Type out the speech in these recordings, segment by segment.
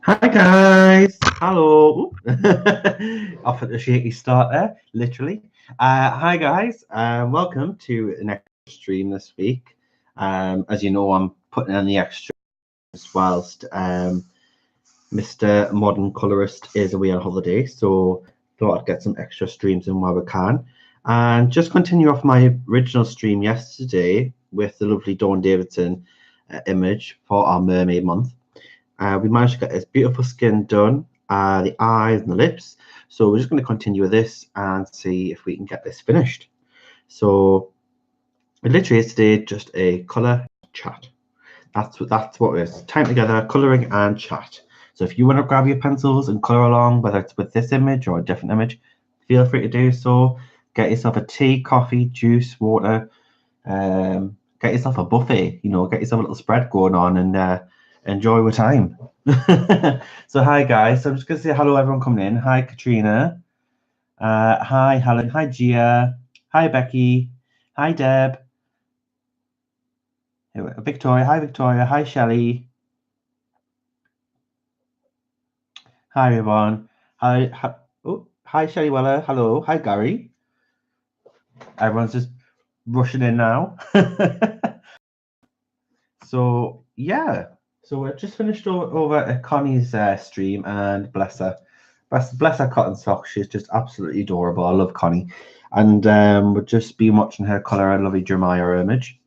Hi guys, hello. Off at the shaky start there, literally. Hi guys, welcome to an extra stream this week. As you know, I'm putting in the extras whilst Mr. Modern Colorist is away on holiday, so thought I'd get some extra streams in while we can. And just continue off my original stream yesterday with the lovely Dawn Davidson image for our Mer-May month. We managed to get this beautiful skin done, the eyes and the lips. So we're just going to continue with this and see if we can get this finished. So it literally is today just a color chat. That's what it is. Time together, coloring and chat. So if you want to grab your pencils and color along, whether it's with this image or a different image, feel free to do so. Get yourself a tea, coffee, juice, water. Get yourself a buffet. Get yourself a little spread going on and enjoy your time. So hi guys, so I'm just gonna say hello everyone coming in. Hi Katrina, hi Helen, hi Gia, hi Becky, hi Deb, Victoria, hi Shelley, hi everyone, hi Shelley Weller, hello, hi Gary. Everyone's just rushing in now. So yeah, so we're just finished over at Connie's stream, and bless her cotton socks. She's just absolutely adorable. I love Connie, and we've just been watching her color a lovely Jeremiah image,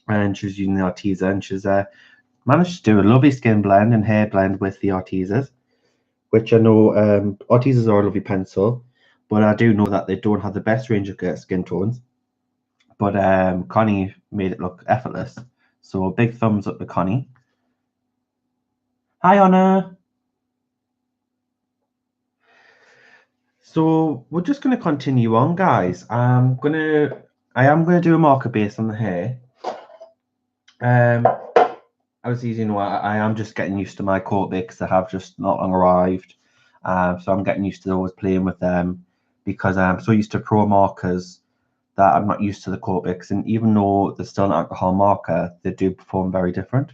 and she was using the Arteza, and she's managed to do a lovely skin blend and hair blend with the Artezas, which I know Artezas are a lovely pencil, but I do know that they don't have the best range of skin tones. But Connie made it look effortless. So big thumbs up to Connie. Hi, Honor. So we're just going to continue on, guys. I am going to do a marker based on the hair. Obviously, I am just getting used to my Copics that have just not long arrived. So I'm getting used to always playing with them because I'm so used to pro markers that I'm not used to the Copics. And even though they're still an alcohol marker, they do perform very different.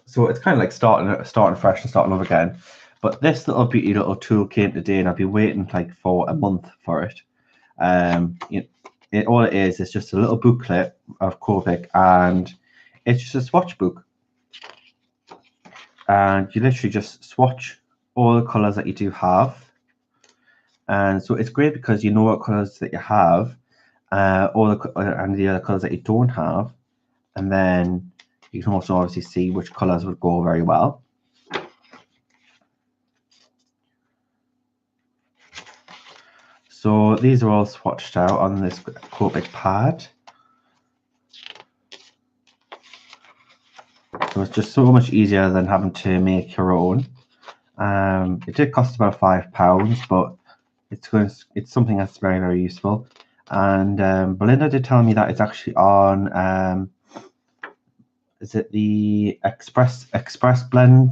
So it's kind of like starting fresh and starting over again. But this little beauty little tool came today, and I've been waiting like for a month for it. All it is just a little booklet of Copic, and it's just a swatch book. And you literally just swatch all the colors that you do have. And so it's great because you know what colors that you have, and the other colors that you don't have, and then you can also obviously see which colors would go very well. So these are all swatched out on this Copic pad. So it's just so much easier than having to make your own. It did cost about £5, but it's something that's very, very useful. And Belinda did tell me that it's actually on is it the Express blend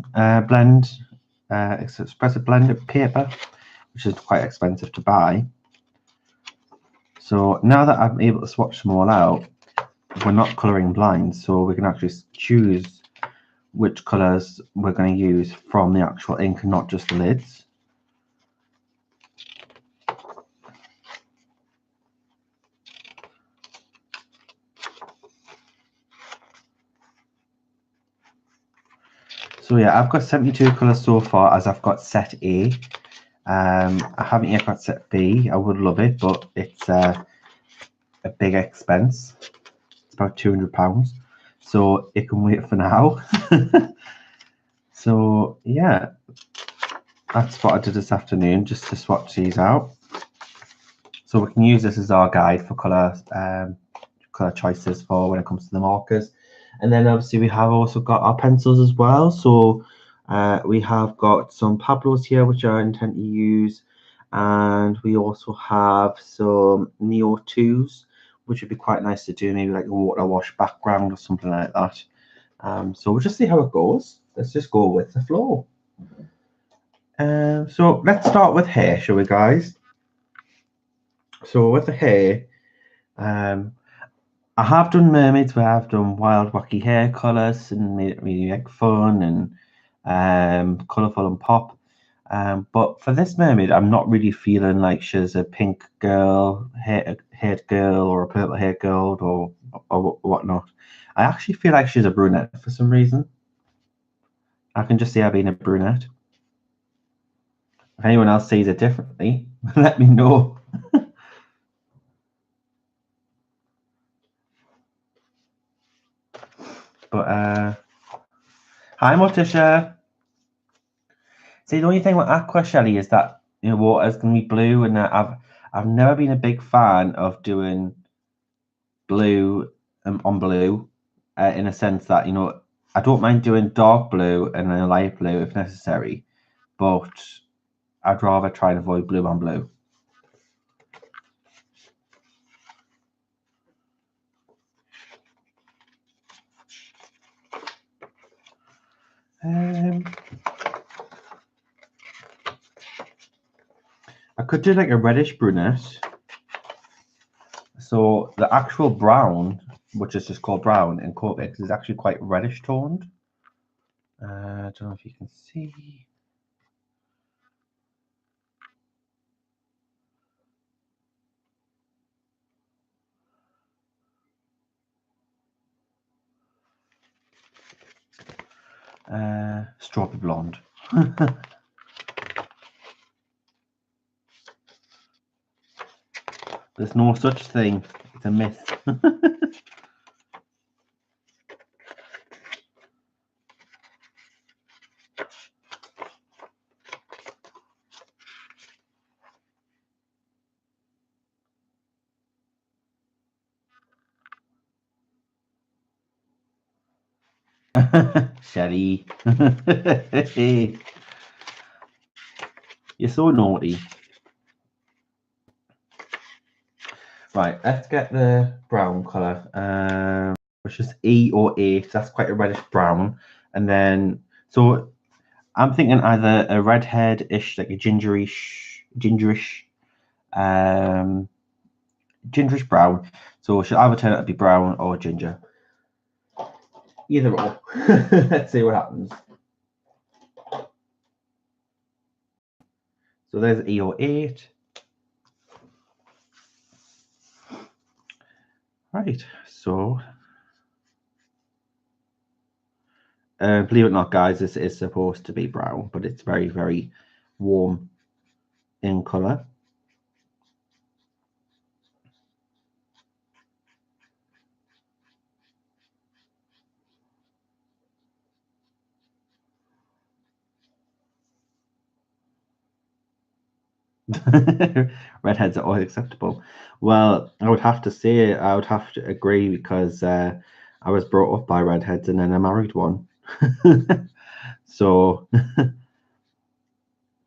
expressive blended paper, which is quite expensive to buy. So now that I'm able to swatch them all out, we're not colouring blind, so we can actually choose which colours we're going to use from the actual ink and not just the lids. So yeah, I've got 72 colours so far, as I've got set A. I haven't yet got set B. I would love it, but it's a big expense. It's about £200, so it can wait for now. So yeah, that's what I did this afternoon, just to swatch these out. So we can use this as our guide for colour choices for when it comes to the markers. And then obviously we have also got our pencils as well. So we have got some Pablos here, which I intend to use. And we also have some Neo 2s, which would be quite nice to do, maybe like a water wash background or something like that. So we'll just see how it goes. Let's just go with the flow. So let's start with hair, shall we, guys? So with the hair, I have done mermaids where I've done wild, wacky hair colours and made it really like fun and colourful and pop. But for this mermaid, I'm not really feeling like she's a pink girl, haired girl, or a purple haired girl, or whatnot. I actually feel like she's a brunette for some reason. I can just see her being a brunette. If anyone else sees it differently, let me know. But hi, Morticia. See, the only thing with Aqua Shelly is that water's gonna be blue, and I've never been a big fan of doing blue on blue, in a sense that I don't mind doing dark blue and then a light blue if necessary, but I'd rather try and avoid blue on blue. I could do like a reddish brunette. So the actual brown, which is just called brown in Cortex, is actually quite reddish toned. I don't know if you can see. Strawberry blonde. There's no such thing. It's a myth. Shelly. You're so naughty. Right, let's get the brown colour, which is E or A, so that's quite a reddish brown. And then, so I'm thinking either a redhead-ish, like a gingerish brown. So she'll either turn out to be brown or ginger. Either or. Let's see what happens. So there's EO8. Right, so believe it or not, guys, this is supposed to be brown, but it's very, very warm in colour. Redheads are always acceptable. Well, I would have to say I would have to agree because I was brought up by redheads and then I married one. So, and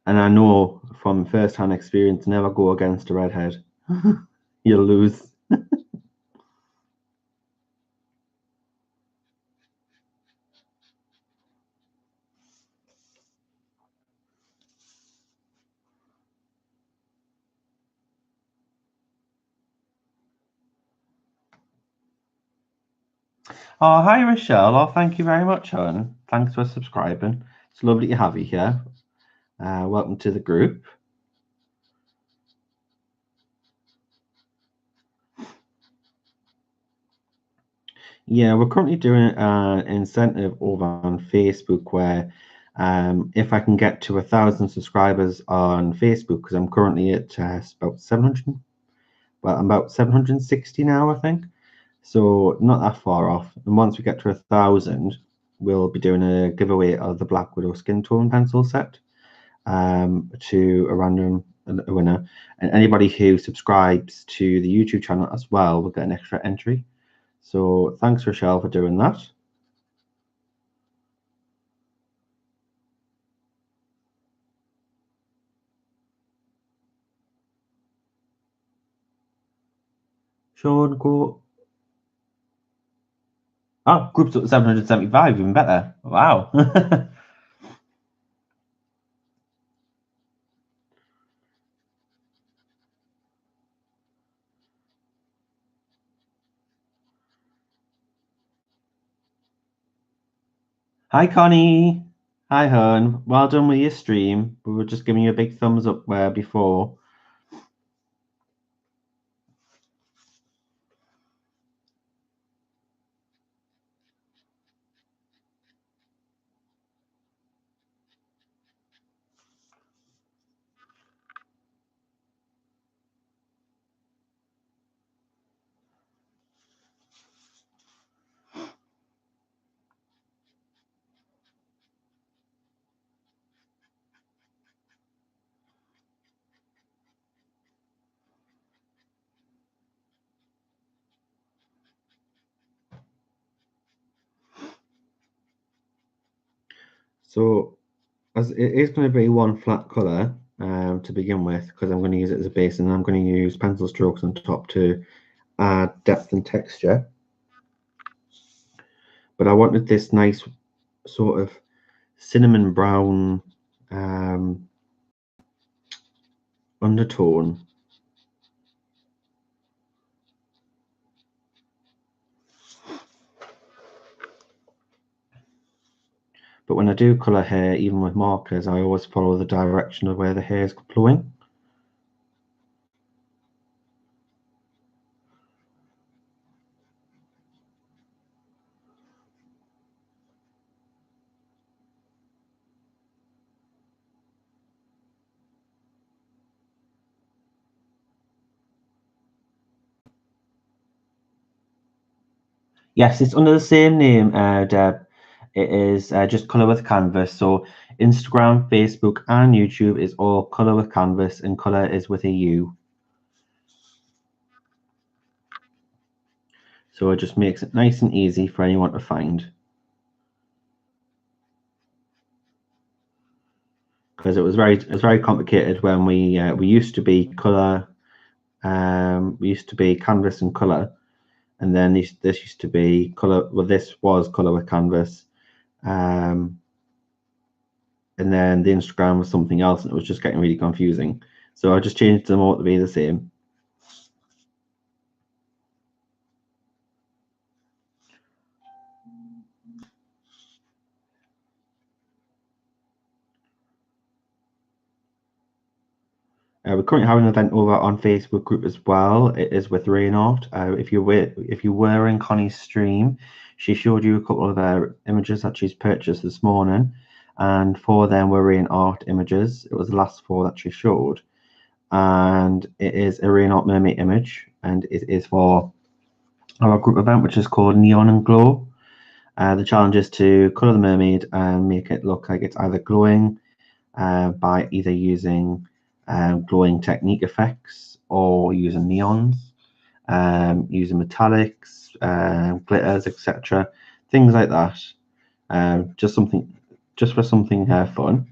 I know from first-hand experience, never go against a redhead. You'll lose. Oh, hi, Rochelle. Oh, thank you very much, hon. Thanks for subscribing. It's lovely to have you here. Welcome to the group. Yeah, we're currently doing an incentive over on Facebook where if I can get to 1,000 subscribers on Facebook, because I'm currently at about 700, well, I'm about 760 now, I think. So not that far off. And once we get to 1,000, we'll be doing a giveaway of the Black Widow skin tone pencil set to a random winner. And anybody who subscribes to the YouTube channel as well will get an extra entry. So thanks, Rochelle, for doing that. Sean, go. Oh, group's at 775, even better. Wow. Hi, Connie. Hi, Hun. Well done with your stream. We were just giving you a big thumbs up before. So, as it is going to be one flat color to begin with, because I'm going to use it as a base, and I'm going to use pencil strokes on top to add depth and texture. But I wanted this nice sort of cinnamon brown undertone. But when I do colour hair, even with markers, I always follow the direction of where the hair is flowing. Yes, it's under the same name, Deb. It is just Colour with Canvas. So Instagram, Facebook, and YouTube is all Colour with Canvas, and colour is with a U. So it just makes it nice and easy for anyone to find. Because it was very complicated when we used to be colour, we used to be canvas and colour, and then this used to be colour. Well, this was Colour with Canvas. And then the Instagram was something else, and it was just getting really confusing. So I just changed them all to be the same. We're currently having an event over on Facebook group as well. It is with Rain Art. If you were in Connie's stream, she showed you a couple of images that she's purchased this morning, and 4 of them were Rain Art images. It was the last 4 that she showed, and it is a Rain Art Mer-May image, and it is for our group event, which is called Neon and Glow. The challenge is to colour the mermaid and make it look like it's either glowing by either using glowing technique effects or using neons, using metallics, glitters, etc. Things like that. Just for something fun.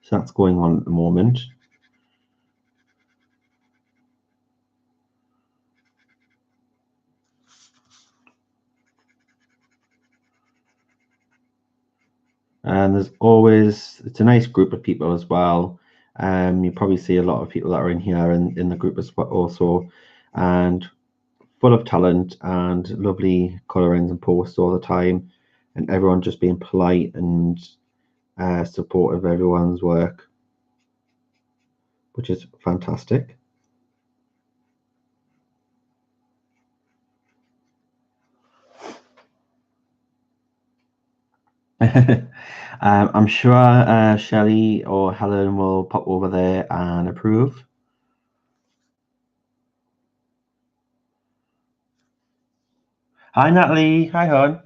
So that's going on at the moment. And it's a nice group of people as well. You probably see a lot of people that are in here in the group as well also, and full of talent and lovely colorings and posts all the time, and everyone just being polite and supportive of everyone's work, which is fantastic. I'm sure Shelley or Helen will pop over there and approve. Hi, Natalie. Hi, hon.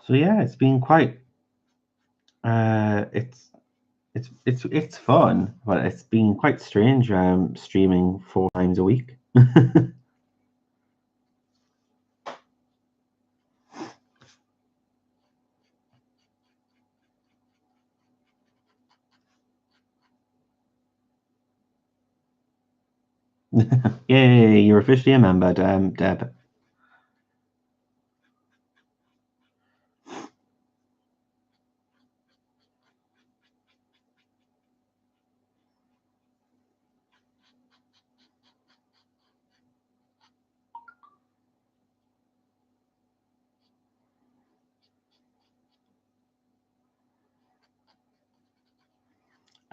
So yeah, it's been quite. It's fun, but it's been quite strange streaming 4 times a week. Yay, you're officially a member, Deb.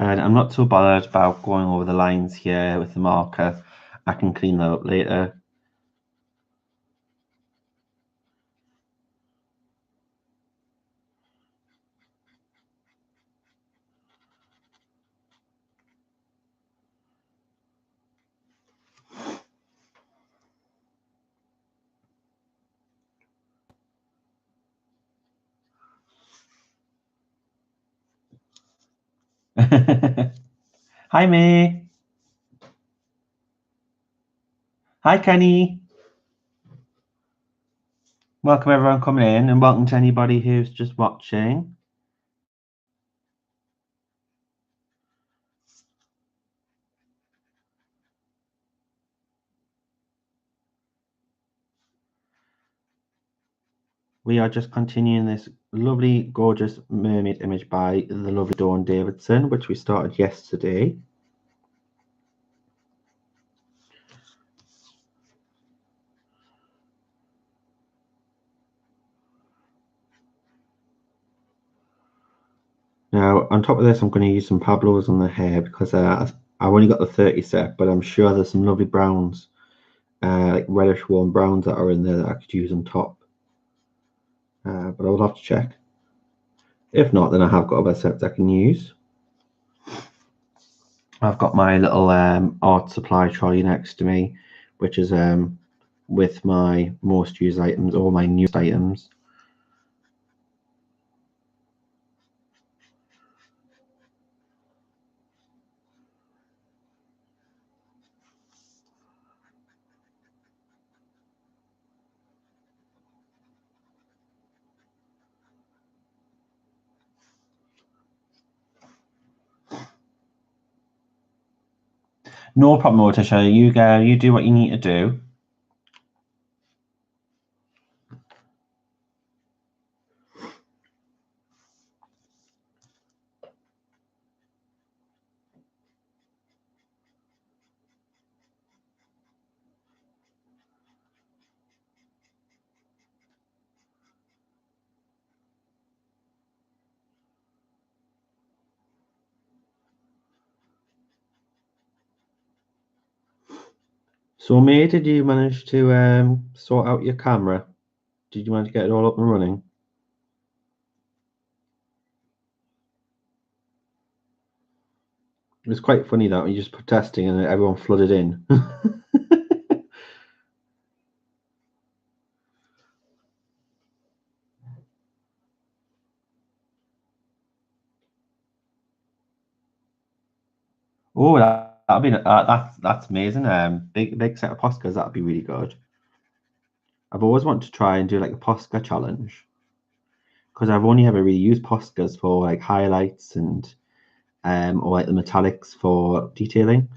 And I'm not so bothered about going over the lines here with the marker. I can clean that up later. Hi, May. Hi, Kenny. Welcome everyone coming in, and welcome to anybody who's just watching. We are just continuing this lovely, gorgeous mermaid image by the lovely Davidson, which we started yesterday. Now, on top of this, I'm going to use some Pablos on the hair because I've only got the 30 set, but I'm sure there's some lovely browns, like reddish warm browns that are in there that I could use on top. But I will have to check. If not, then I have got other sets I can use. I've got my little art supply trolley next to me, which is with my most used items, all my newest items. No problem, Morticia. You go. You do what you need to do. So, May, did you manage to sort out your camera? Did you manage to get it all up and running? It was quite funny that you just put testing and everyone flooded in. Oh, that'll be that's amazing. Big set of Poscas. That'd be really good. I've always wanted to try and do like a Posca challenge because I've only ever really used Poscas for like highlights and or like the metallics for detailing,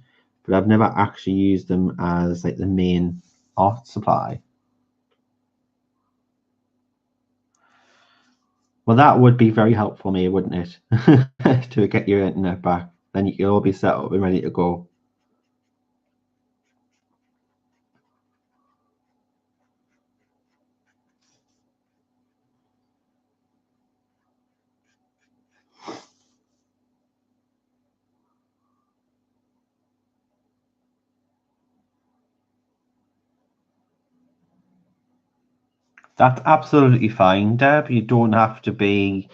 but I've never actually used them as like the main art supply. Well, that would be very helpful, me, wouldn't it? To get your internet back, then you'll all be set up and ready to go. That's absolutely fine, Deb. You don't have to be,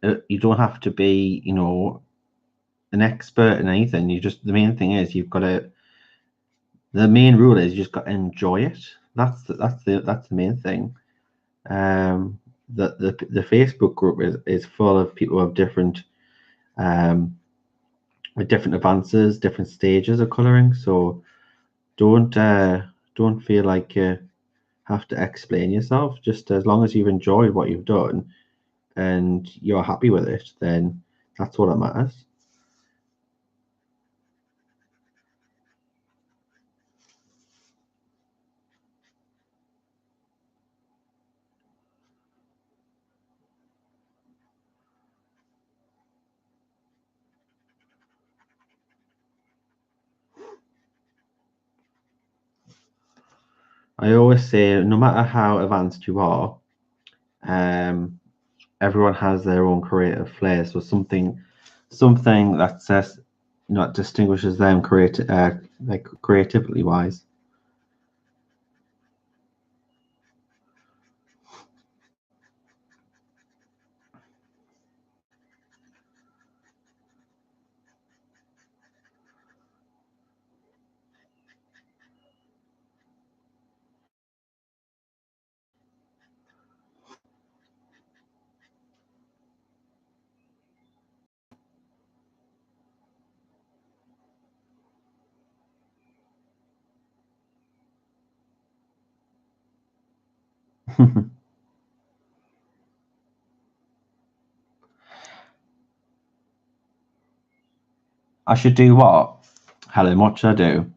you know, an expert in anything. You just the main thing is you've got to. The main rule is you just got to enjoy it. That's the main thing. The Facebook group is full of people of different um with different advances, different stages of coloring. So don't feel like you have to explain yourself. Just as long as you've enjoyed what you've done and you're happy with it, then that's all that matters. I always say, no matter how advanced you are, everyone has their own creative flair. So something that says, distinguishes them like creativity wise. I should do what? Helen, what should I do?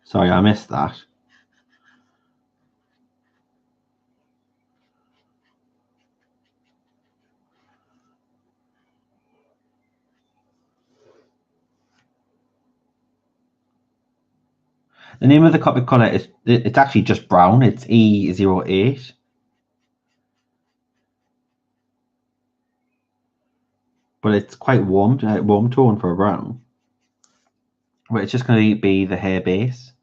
Sorry, I missed that. The name of the copy colour is it's actually just brown. It's E08. But it's quite warm tone for a brown. But it's just going to be the hair base.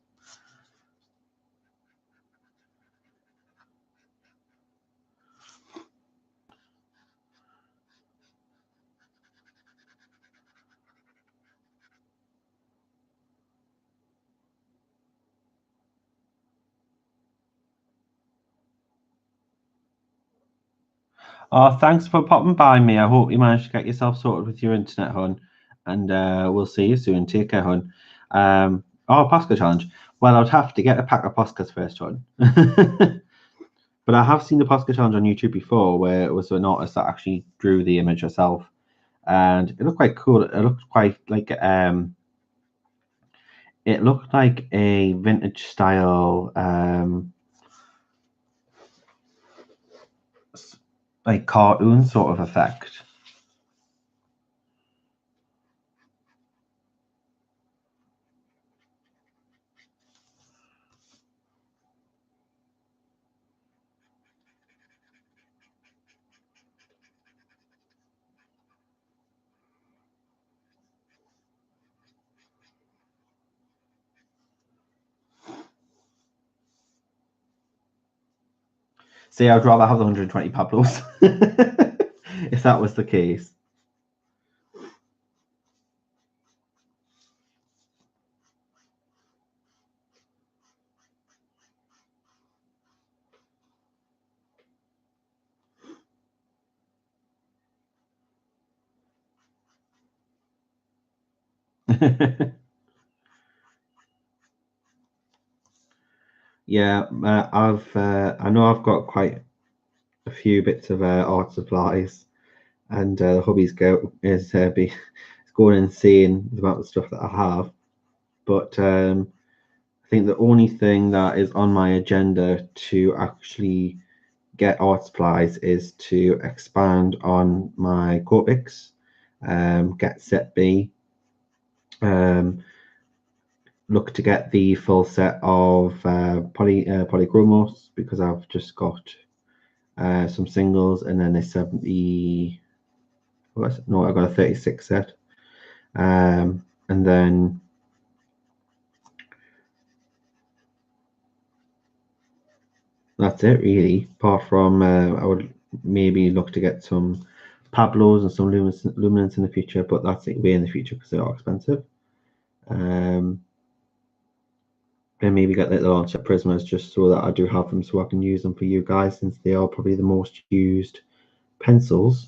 Oh, thanks for popping by me. I hope you managed to get yourself sorted with your internet, hon. And we'll see you soon. Take care, hon. Posca challenge. Well, I'd have to get a pack of Poscas first, hon. But I have seen the Posca challenge on YouTube before, where it was an artist that actually drew the image herself, and it looked quite cool. It looked quite like it looked like a vintage style like cartoon sort of effect. See, I'd rather have the 120 Pablos if that was the case. Yeah, I know I've got quite a few bits of art supplies, and the hobby's it's going insane the amount of stuff that I have. But I think the only thing that is on my agenda to actually get art supplies is to expand on my Copics, get set B, look to get the full set of polychromos, because I've just got some singles, and then a 70. No, I got a 36 set, and then that's it really. Apart from I would maybe look to get some Pablos and some luminance in the future, but that's way in the future because they are expensive. And maybe get the launch at Prismas, just so that I do have them, so I can use them for you guys, since they are probably the most used pencils.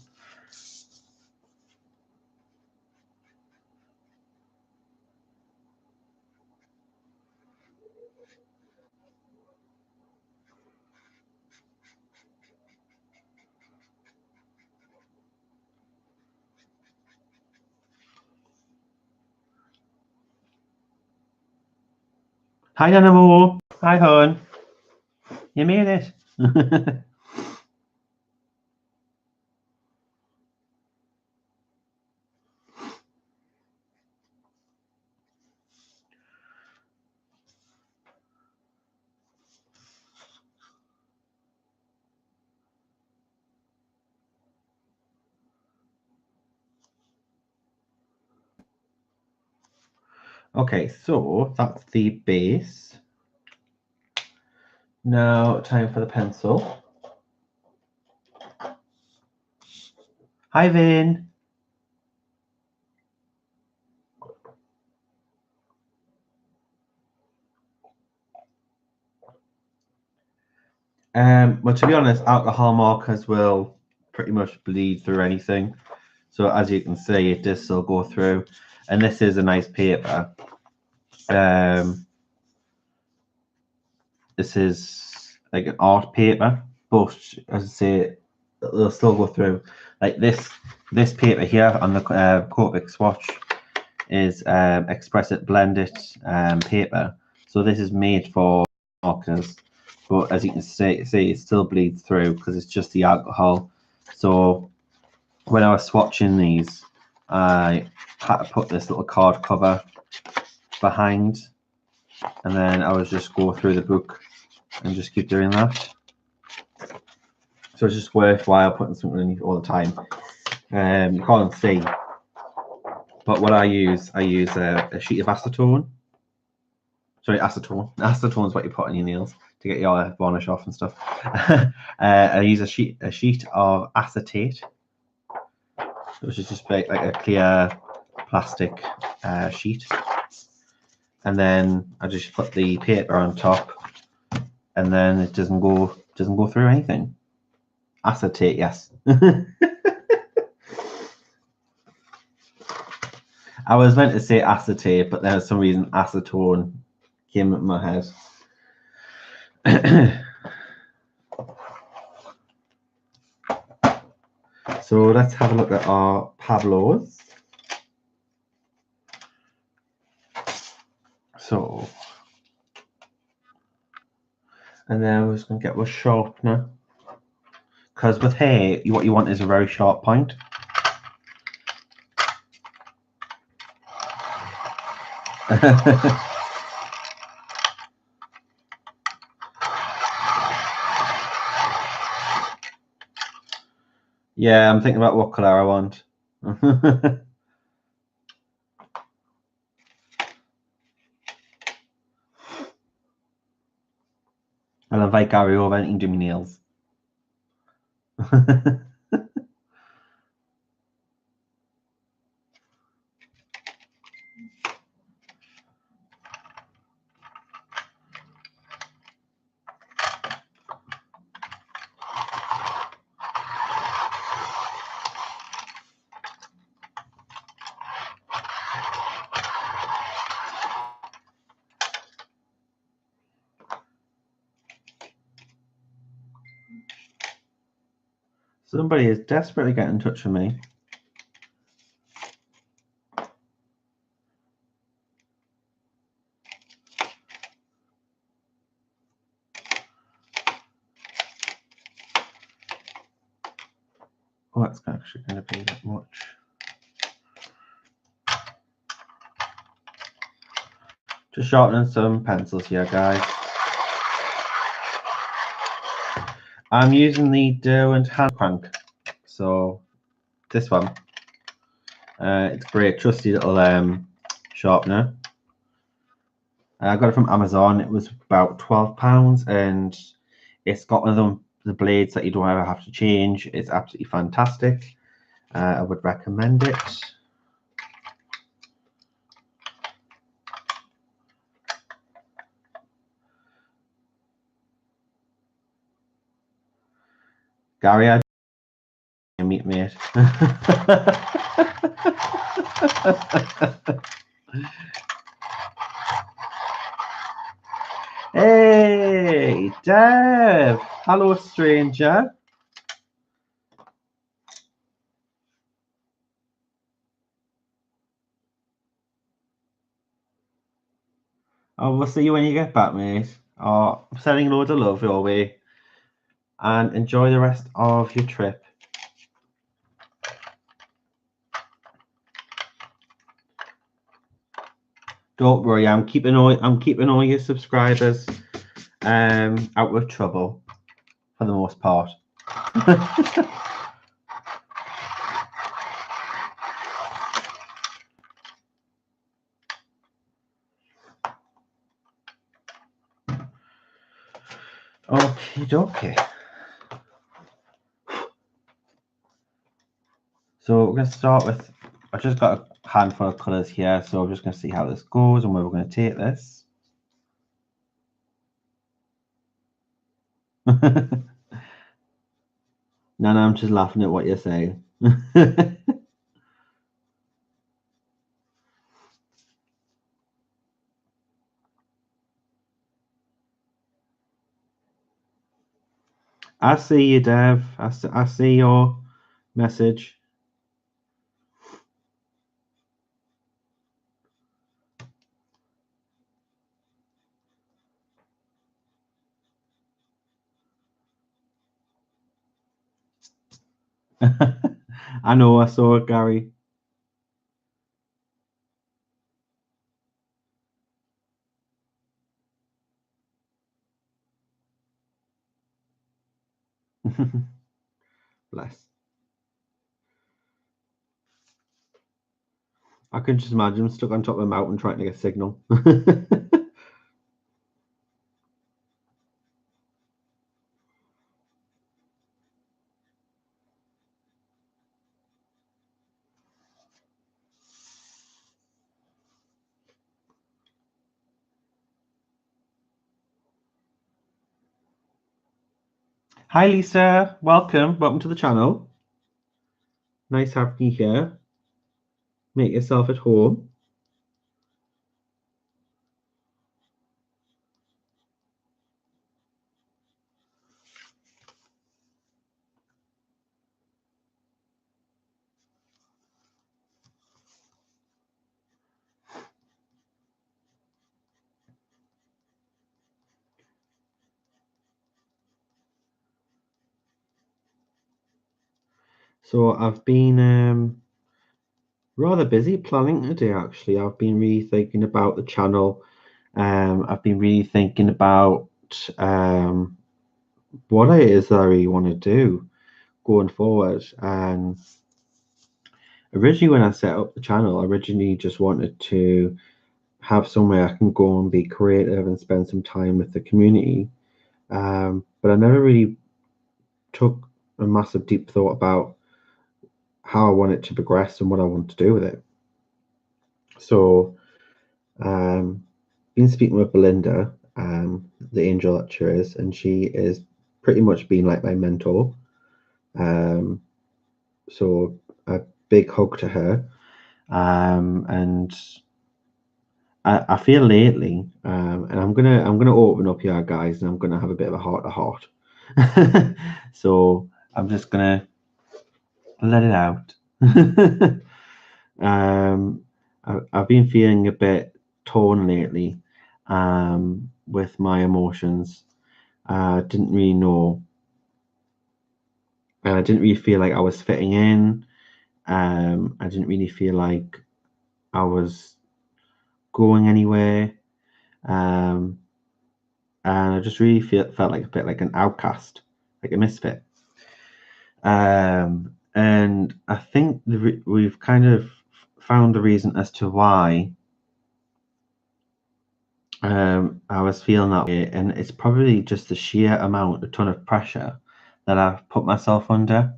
Hi, Animal. Hi, hon. You made it. Okay, so that's the base. Now, time for the pencil. Hi, Vin. Well, to be honest, alcohol markers will pretty much bleed through anything. So as you can see, it does still go through. And this is a nice paper. This is like an art paper, but as I say, it'll still go through. Like this paper here on the Copic swatch is Express It, Blend It paper. So this is made for markers, but as you can see it still bleeds through because it's just the alcohol. So when I was swatching these, I had to put this little card cover behind, and then I was just go through the book and just keep doing that. So it's just worthwhile putting something underneath all the time. You can't see, but what I use a sheet of acetone. Sorry, acetone. Acetone is what you put on your nails to get your varnish off and stuff. I use a sheet of acetate, which is just like a clear plastic sheet, and then I just put the paper on top, and then it doesn't go through anything. Acetate, yes. I was meant to say acetate, but then for some reason acetone came into my head. So let's have a look at our Pablos. So, and then we're just going to get with sharpener. Because with hair, what you want is a very sharp point. Yeah, I'm thinking about what colour I want. I'll invite Gary over and he can do my nails. Somebody is desperately getting in touch with me. Oh, that's actually going to be that much. Just sharpening some pencils here, guys. I'm using the Derwent hand crank. So this one, it's great, trusty little sharpener. I got it from Amazon. It was about £12, and it's got one of them the blades that you don't ever have to change. It's absolutely fantastic. I would recommend it. Gary, I meet mate. Hey, Dev. Hello, stranger. Oh, we'll see you when you get back, mate. Oh, I'm sending loads of love your way. And enjoy the rest of your trip. Don't worry, I'm keeping all your subscribers out of trouble for the most part. Okay, okay. So we're going to start with, I've just got a handful of colours here, so I'm just going to see how this goes and where we're going to take this. No, I'm just laughing at what you're saying. I see you, Dev. I see your message. I know, I saw it, Gary. Bless. I can just imagine him stuck on top of a mountain trying to get signal. Hi, Lisa. Welcome. Welcome to the channel. Nice having you here. Make yourself at home. So I've been rather busy planning today, actually. I've been really thinking about the channel. I've been really thinking about what it is that I really want to do going forward. And originally, when I set up the channel, I originally just wanted to have somewhere I can go and be creative and spend some time with the community. But I never really took a massive deep thought about how I want it to progress and what I want to do with it. So, been speaking with Belinda, the angel that she is, and she is pretty much been like my mentor. Um, so a big hug to her. And I feel lately, and I'm gonna open up here, guys, and I'm gonna have a bit of a heart to heart. So I'm just gonna let it out. I've been feeling a bit torn lately, with my emotions. Didn't really know. I didn't really feel like I was fitting in. I didn't really feel like I was going anywhere. Um, and I just really felt like a bit like an outcast, like a misfit. And I think we've kind of found the reason as to why I was feeling that way, and it's probably just the sheer amount, a ton of pressure that I've put myself under.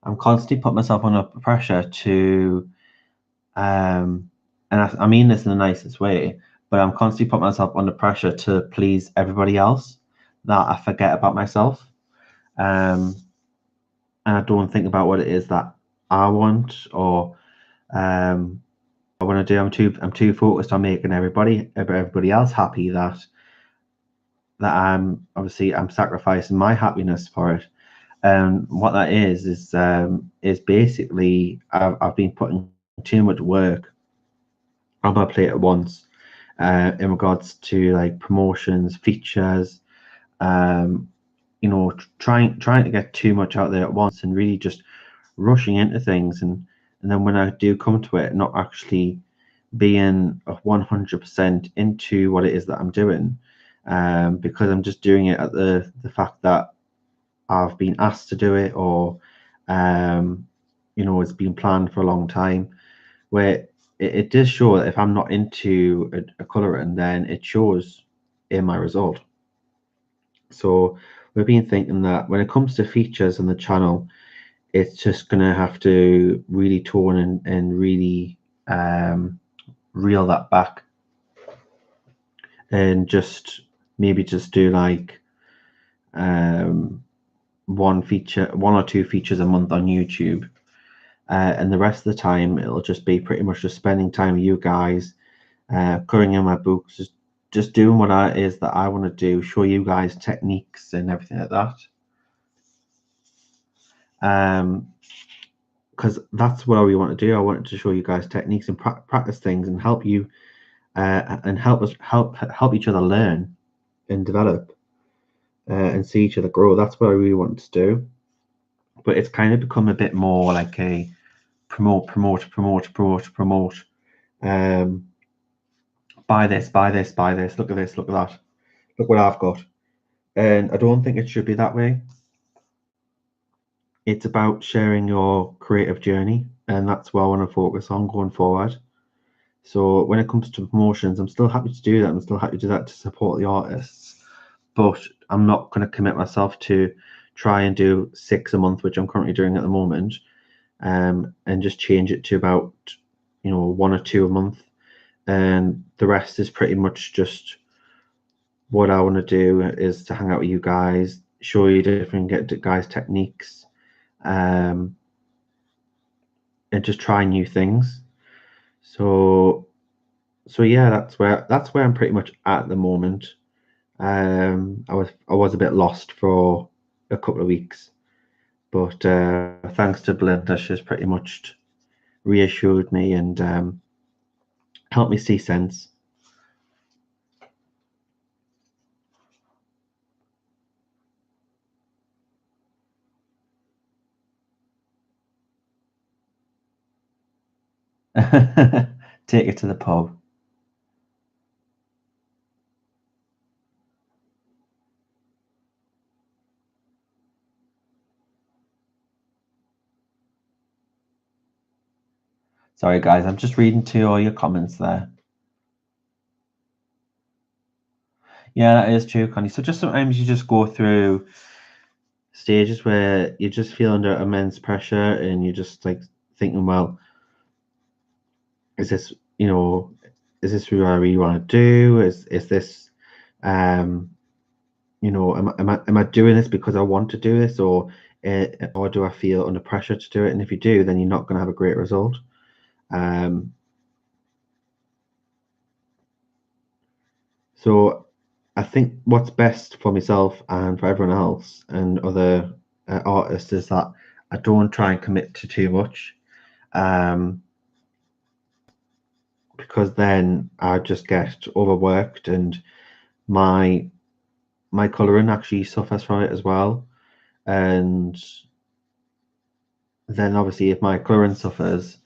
I'm constantly putting myself under pressure to, and I mean this in the nicest way, but I'm constantly putting myself under pressure to please everybody else, that I forget about myself. Um, and I don't think about what it is that I want or um, I want to do. I'm too focused on making everybody else happy that I'm sacrificing my happiness for it. And what that is basically I've been putting too much work on my plate at once, in regards to like promotions, features, um, trying to get too much out there at once and really just rushing into things, and then when I do come to it, not actually being 100% into what it is that I'm doing, because I'm just doing it at the fact that I've been asked to do it, or it's been planned for a long time. Where it does show that if I'm not into a coloring, then it shows in my result. So we've been thinking that when it comes to features on the channel, it's just gonna have to really tone and really reel that back, and just maybe just do like one or two features a month on YouTube, and the rest of the time it'll just be pretty much just spending time with you guys, covering in my books, just doing what it is that I want to do, show you guys techniques and everything like that. Because that's what we want to do. I wanted to show you guys techniques and practice things and help you, and help each other learn and develop, and see each other grow. That's what I really want to do. But it's kind of become a bit more like a promote. Um, buy this, buy this, buy this. Look at this, look at that. Look what I've got. And I don't think it should be that way. It's about sharing your creative journey, and that's what I want to focus on going forward. So when it comes to promotions, I'm still happy to do that. I'm still happy to do that to support the artists, but I'm not going to commit myself to try and do 6 a month, which I'm currently doing at the moment, and just change it to about 1 or 2 a month, and the rest is pretty much just what I want to do is to hang out with you guys, show you different guys techniques, and just try new things. So yeah, that's where I'm pretty much at the moment. I was a bit lost for a couple of weeks, but thanks to Belinda, she's pretty much reassured me and helped me see sense. Take it to the pub. Sorry, guys, I'm just reading to all your comments there. Yeah, that is true, Connie. So just sometimes you just go through stages where you just feel under immense pressure and you're just like thinking, well, is this, is this what I really want to do? Is this, um, am I doing this because I want to do this, or do I feel under pressure to do it? And if you do, then you're not going to have a great result. So I think what's best for myself and for everyone else and other artists is that I don't try and commit to too much, because then I just get overworked and my colouring actually suffers from it as well. And then obviously if my colouring suffers,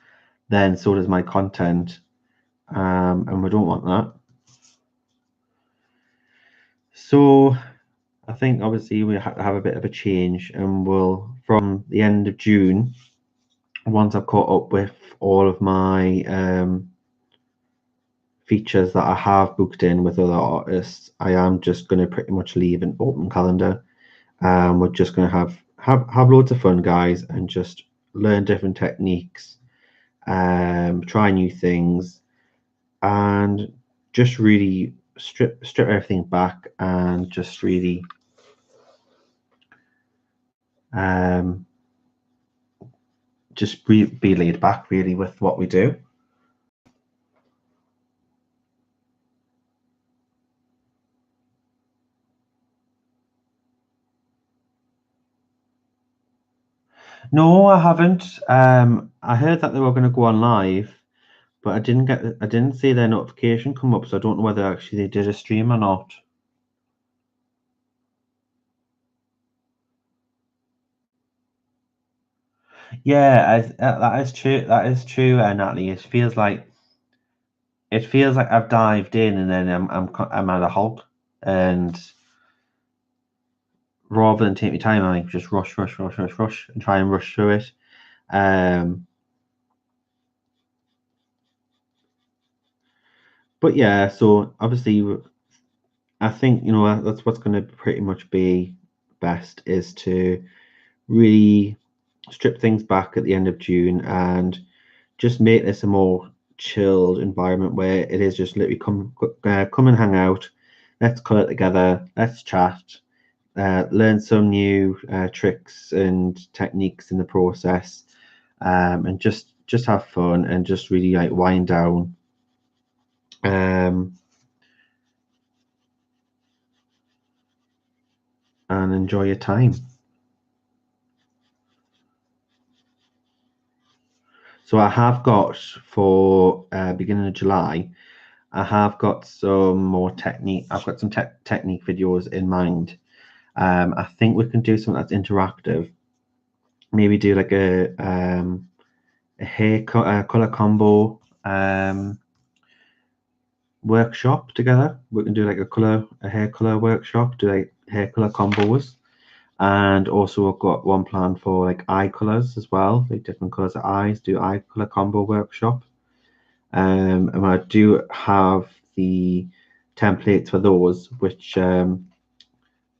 then so does my content, and we don't want that. So I think obviously we have to have a bit of a change, and we'll from the end of June, once I've caught up with all of my features that I have booked in with other artists, I am just going to pretty much leave an open calendar. We're just going to have loads of fun, guys, and just learn different techniques, try new things, and just really strip everything back and just really um, just be laid back really with what we do. No, I haven't. I heard that they were going to go on live, but I didn't see their notification come up, so I don't know whether actually they did a stream or not. Yeah, that is true. That is true, Natalie. It feels like I've dived in and then I'm at a halt, and rather than take my time, I just rush and try and rush through it. But yeah, so obviously I think, that's what's going to pretty much be best, is to really strip things back at the end of June and just make this a more chilled environment where it is just literally come and hang out. Let's colour together. Let's chat. Learn some new tricks and techniques in the process, and just have fun and just really like wind down. And enjoy your time. So I have got for beginning of July, I have got some more technique. I've got some technique videos in mind. I think we can do something that's interactive. Maybe do like a color combo workshop together. We can do like a hair color workshop, do like hair color combos. And also I've got one plan for like eye colors as well, like different colors of eyes, do eye color combo workshop. And I do have the templates for those, which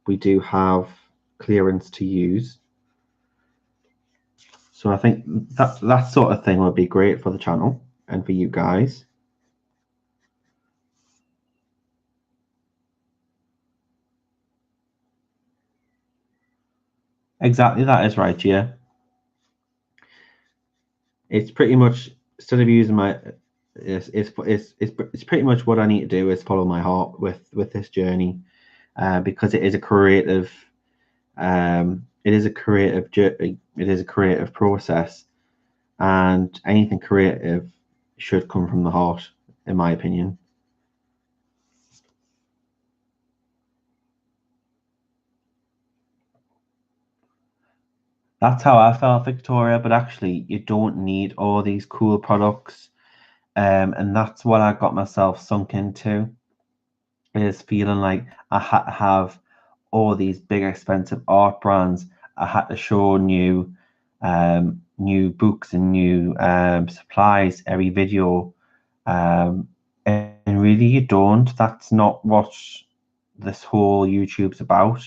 we do have clearance to use. So I think that sort of thing would be great for the channel and for you guys. Exactly, that is right, yeah. It's pretty much, instead of using my, it's pretty much what I need to do is follow my heart with this journey, because it is a creative, it is a creative process, and anything creative should come from the heart, in my opinion. That's how I felt, Victoria, but actually you don't need all these cool products. And that's what I got myself sunk into, is feeling like I had to have all these big expensive art brands. I had to show new books and new supplies every video. And really you don't. That's not what this whole YouTube's about.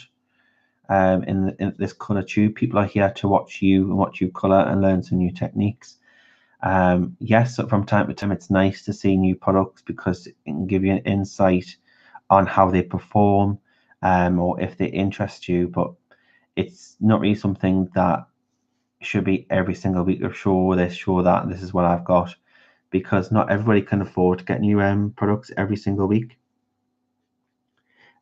In this color tube, people are here to watch you and watch you color and learn some new techniques. Yes, from time to time, it's nice to see new products because it can give you an insight on how they perform, or if they interest you. But it's not really something that should be every single week of show this, show that. This is what I've got, because not everybody can afford to get new products every single week,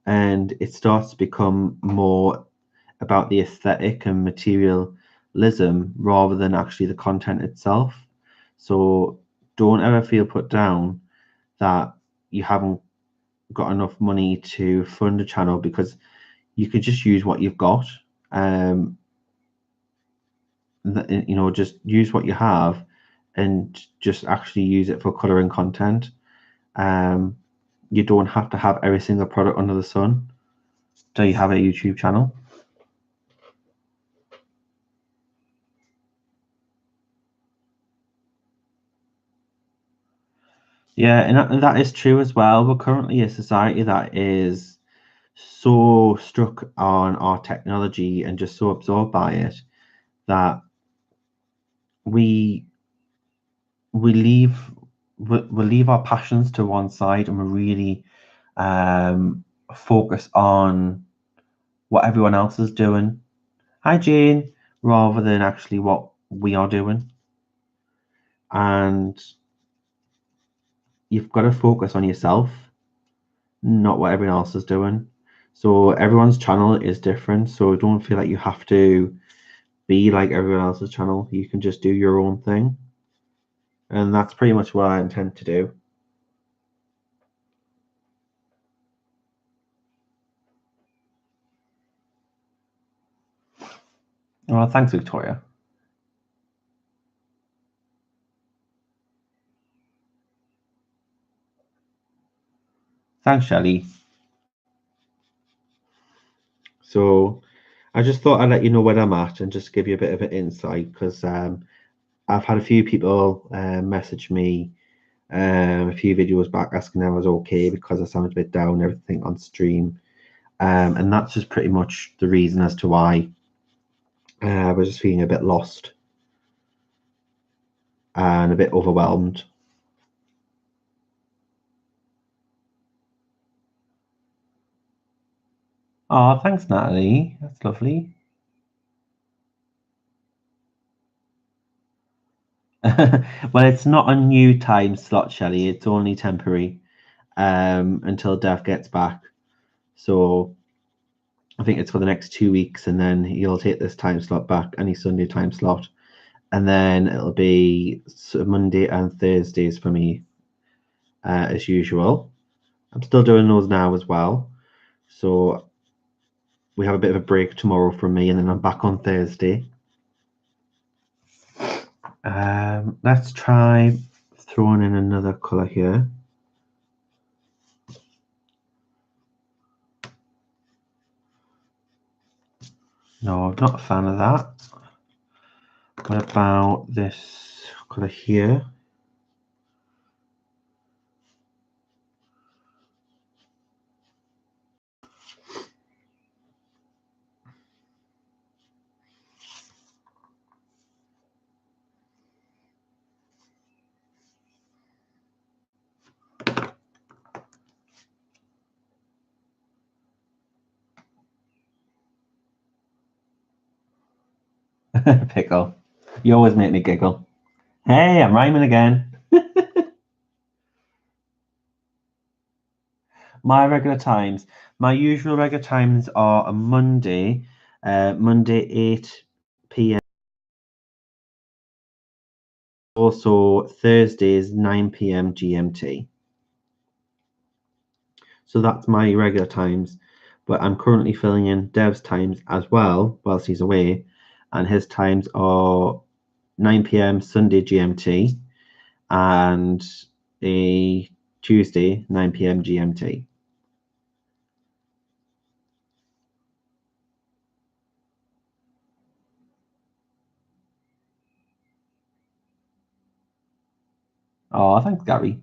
and it starts to become more about the aesthetic and materialism rather than actually the content itself. So don't ever feel put down that you haven't got enough money to fund a channel, because you could just use what you've got. Just use what you have and just actually use it for coloring content. You don't have to have every single product under the sun. Do you have a YouTube channel? Yeah, and that is true as well. We're currently a society that is so struck on our technology and just so absorbed by it that we we leave we leave our passions to one side, and we really focus on what everyone else is doing. Hi, Jane, rather than actually what we are doing. And you've got to focus on yourself, not what everyone else is doing. So everyone's channel is different. So don't feel like you have to be like everyone else's channel. You can just do your own thing. And that's pretty much what I intend to do. Well, thanks, Victoria. Thanks, Shelley. So I just thought I'd let you know where I'm at and just give you a bit of an insight, because I've had a few people message me a few videos back asking if I was okay because I sounded a bit down and everything on stream. And that's just pretty much the reason as to why I was just feeling a bit lost and a bit overwhelmed. Oh, thanks, Natalie. That's lovely. Well, it's not a new time slot, Shelley. It's only temporary until Dev gets back. So I think it's for the next 2 weeks, and then he'll take this time slot back, any Sunday time slot, and then it'll be sort of Monday and Thursdays for me, as usual. I'm still doing those now as well. So we have a bit of a break tomorrow from me, and then I'm back on Thursday. Let's try throwing in another colour here. No, I'm not a fan of that. What about this colour here? Pickle. You always make me giggle. Hey, I'm rhyming again. My regular times. My usual regular times are a Monday, Monday 8 p.m. Also Thursdays 9 p.m. GMT. So that's my regular times. But I'm currently filling in Dev's times as well whilst he's away, and his times are 9 p.m. Sunday GMT and a Tuesday 9 p.m. GMT. Oh, thanks, Gary.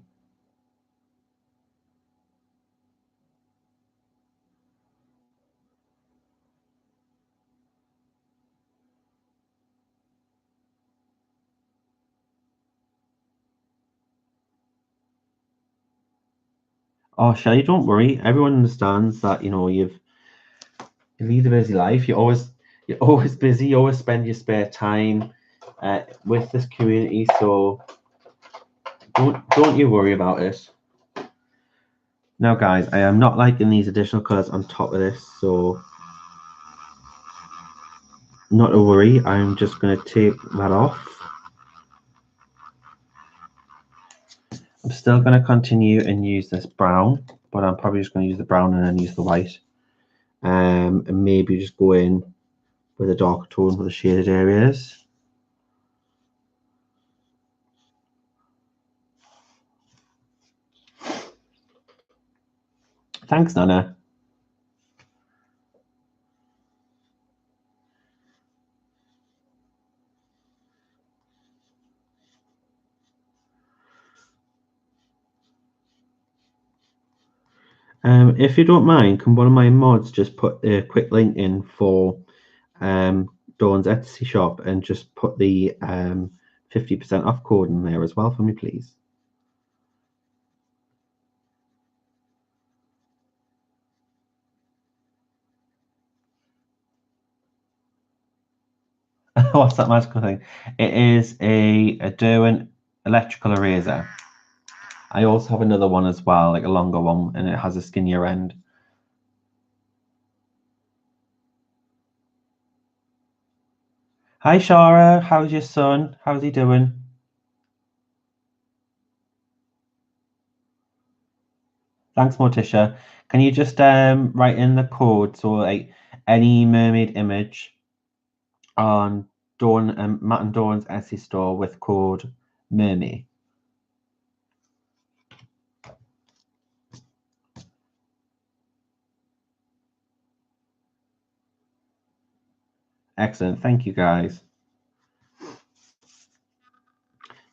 Oh, Shelly, don't worry. Everyone understands that you lead a busy life. You're always busy. You always spend your spare time with this community. So don't you worry about it. Now, guys, I am not liking these additional colors on top of this, so not to worry. I'm just going to take that off. I'm still going to continue and use this brown, but I'm probably just going to use the brown and then use the white. And maybe just go in with a dark tone for the shaded areas. Thanks, Nana. If you don't mind, can one of my mods just put a quick link in for Dawn's Etsy shop and just put the 50% off code in there as well for me, please? What's that magical thing? It is a Derwent electrical eraser. I also have another one as well, like a longer one, and it has a skinnier end. Hi, Shara. How's your son? How's he doing? Thanks, Morticia. Can you just write in the code, so like any mermaid image on Matt and Dawn's Etsy store with code Mer-May. Excellent. Thank you, guys.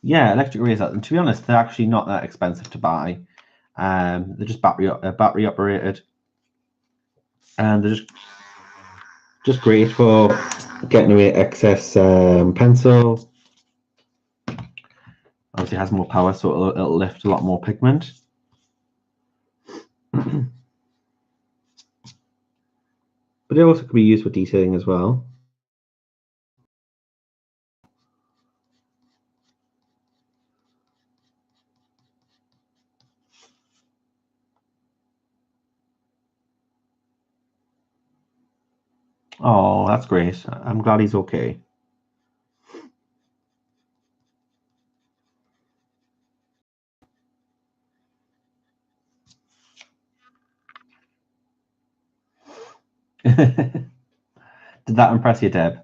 Yeah, electric razors. And to be honest, they're actually not that expensive to buy. They're just battery operated, and they're just great for getting away excess pencil. Obviously, it has more power, so it'll lift a lot more pigment. But it also can be used for detailing as well. Oh, that's great. I'm glad he's okay. Did that impress you, Deb?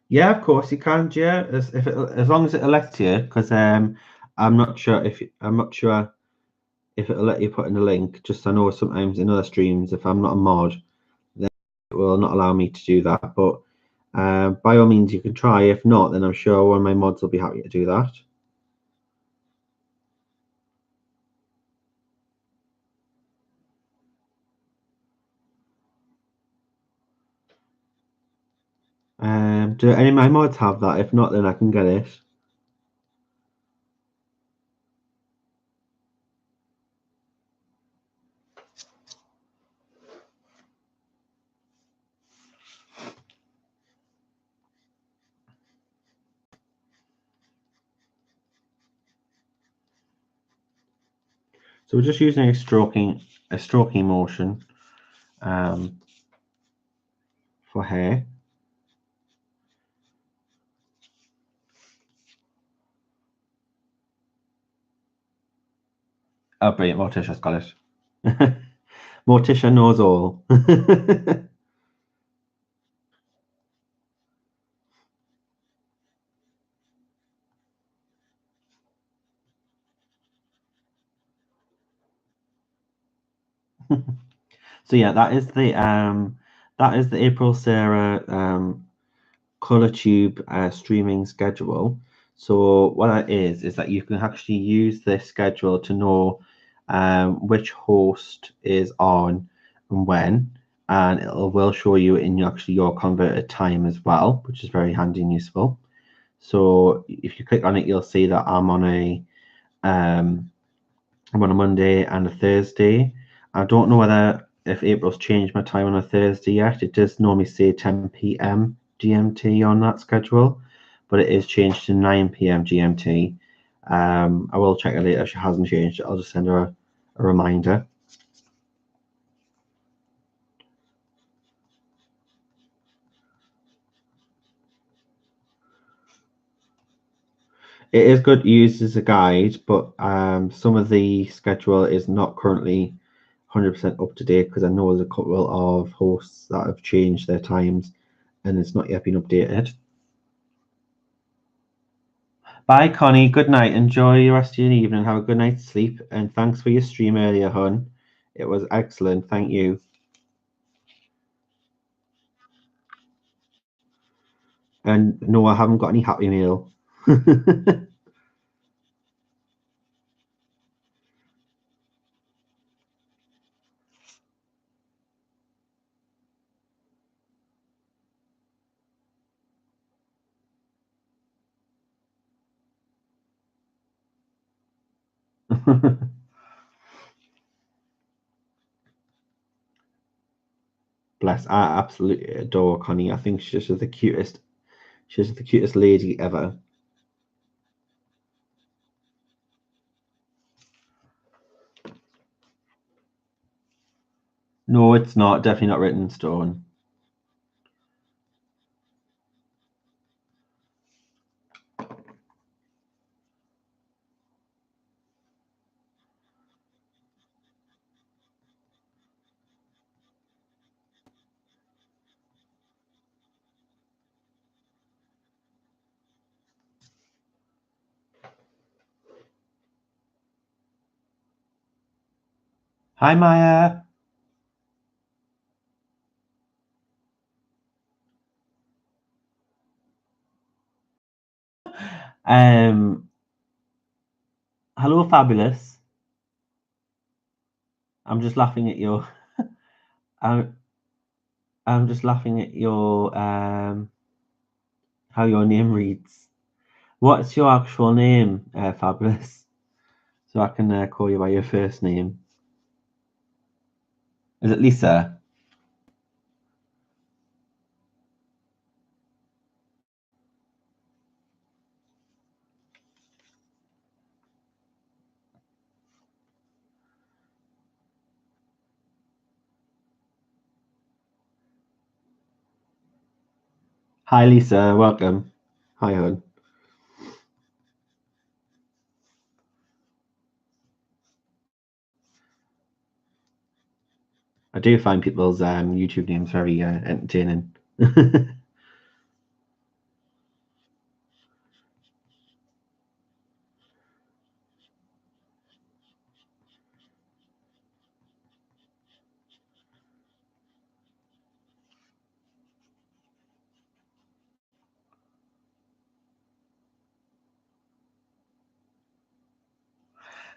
Yeah, of course you can. Yeah, as long as it lets you, because I'm not sure if it'll let you put in a link. Just I know sometimes in other streams, if I'm not a mod, then it will not allow me to do that. But by all means, you can try. If not, then I'm sure one of my mods will be happy to do that. Do any of my mods have that? If not, then I can get it. So we're just using a stroking motion for hair. Oh, brilliant! Morticia's got it. Morticia knows all. So yeah, that is the April Sarah color tube streaming schedule. So what that is that you can actually use this schedule to know which host is on and when, and it will show you in actually your converted time as well, which is very handy and useful. So if you click on it, you'll see that um, I'm on a Monday and a Thursday. I don't know whether if April's changed my time on a Thursday yet. It does normally say 10 p.m. GMT on that schedule, but it is changed to 9 p.m. GMT. I will check it later if she hasn't changed it. I'll just send her a reminder. It is good to use as a guide, but some of the schedule is not currently 100% up to date because I know there's a couple of hosts that have changed their times and it's not yet been updated. Bye, Connie. Good night. Enjoy the rest of your evening. Have a good night's sleep. And thanks for your stream earlier, hon. It was excellent. Thank you. And no, I haven't got any Happy Meal. Bless. I absolutely adore Connie. I think she's just the cutest. She's the cutest lady ever. No, it's not. Definitely not written in stone. Hi, Maya. Um, Hello, fabulous. I'm just laughing at your. I'm I'm just laughing at your how your name reads. What's your actual name, fabulous? So I can call you by your first name. Is it Lisa? Hi, Lisa. Welcome. Hi, hon. I do find people's YouTube names very entertaining.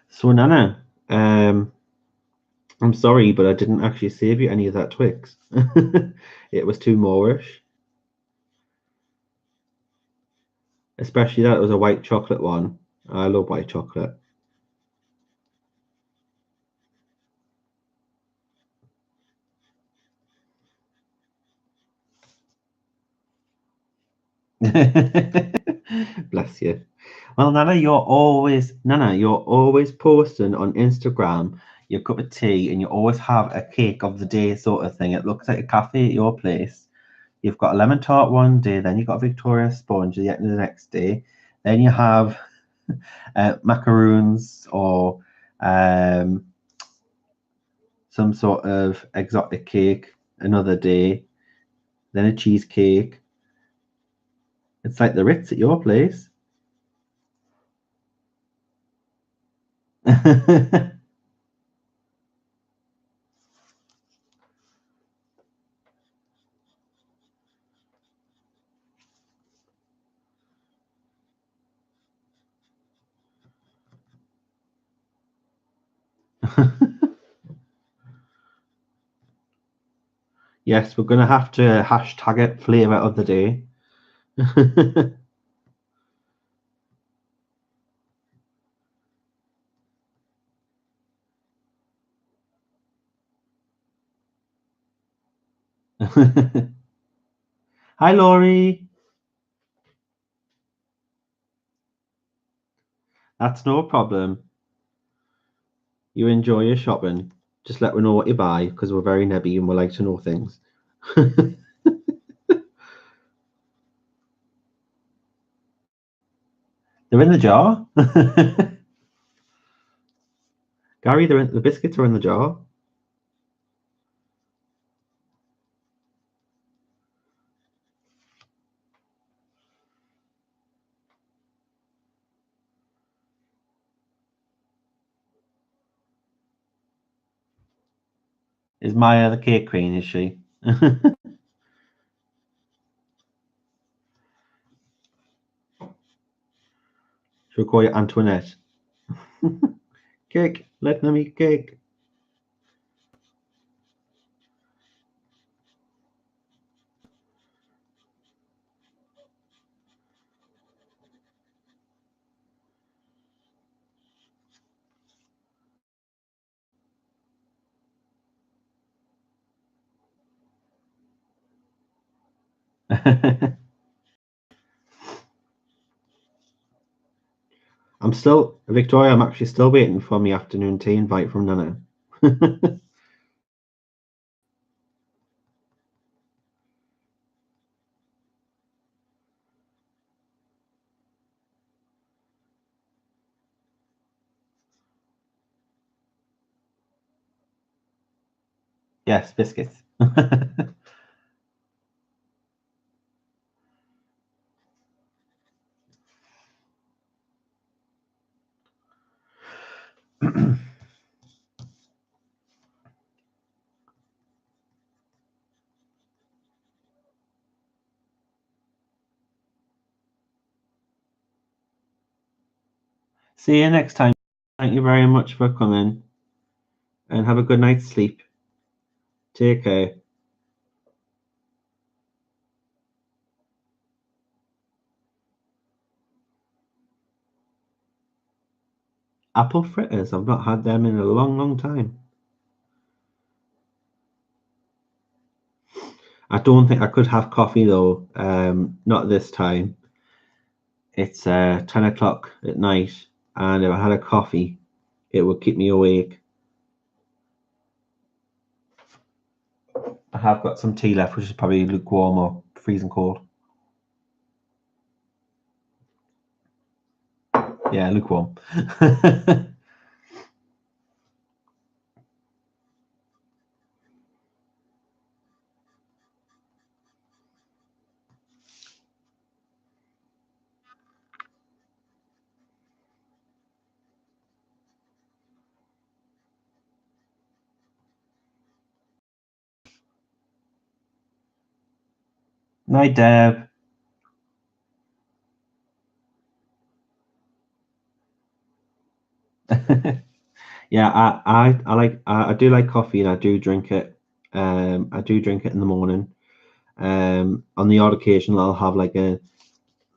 So, Nana, I'm sorry, but I didn't actually save you any of that Twix. It was too Moorish, especially that it was a white chocolate one. I love white chocolate. Bless you. Well, Nana, you're always posting on Instagram your cup of tea, and you always have a cake of the day sort of thing. It looks like a cafe at your place. You've got a lemon tart one day, then you've got a Victoria sponge the next day, then you have macaroons or um, some sort of exotic cake another day, then a cheesecake. It's like the Ritz at your place. Yes, we're going to have to hashtag it flavor of the day. Hi, Laurie. That's no problem. You enjoy your shopping. Just let me know what you buy because we're very nebby and we like to know things. They're in the jar. Gary, the biscuits are in the jar. Is Maya the cake queen, is she? She'll call you Antoinette. Cake, let them eat cake. Victoria, I'm actually still waiting for my afternoon tea invite from Nana. Yes, biscuits. See you next time. Thank you very much for coming, and have a good night's sleep. Take care. Apple fritters. I've not had them in a long, long time. I don't think I could have coffee though. Not this time. It's 10 o'clock at night, and if I had a coffee, it would keep me awake. I have got some tea left, which is probably lukewarm or freezing cold. Yeah, lukewarm. Night, Deb. Yeah, I do like coffee, and I do drink it. I do drink it in the morning. On the odd occasion, I'll have like an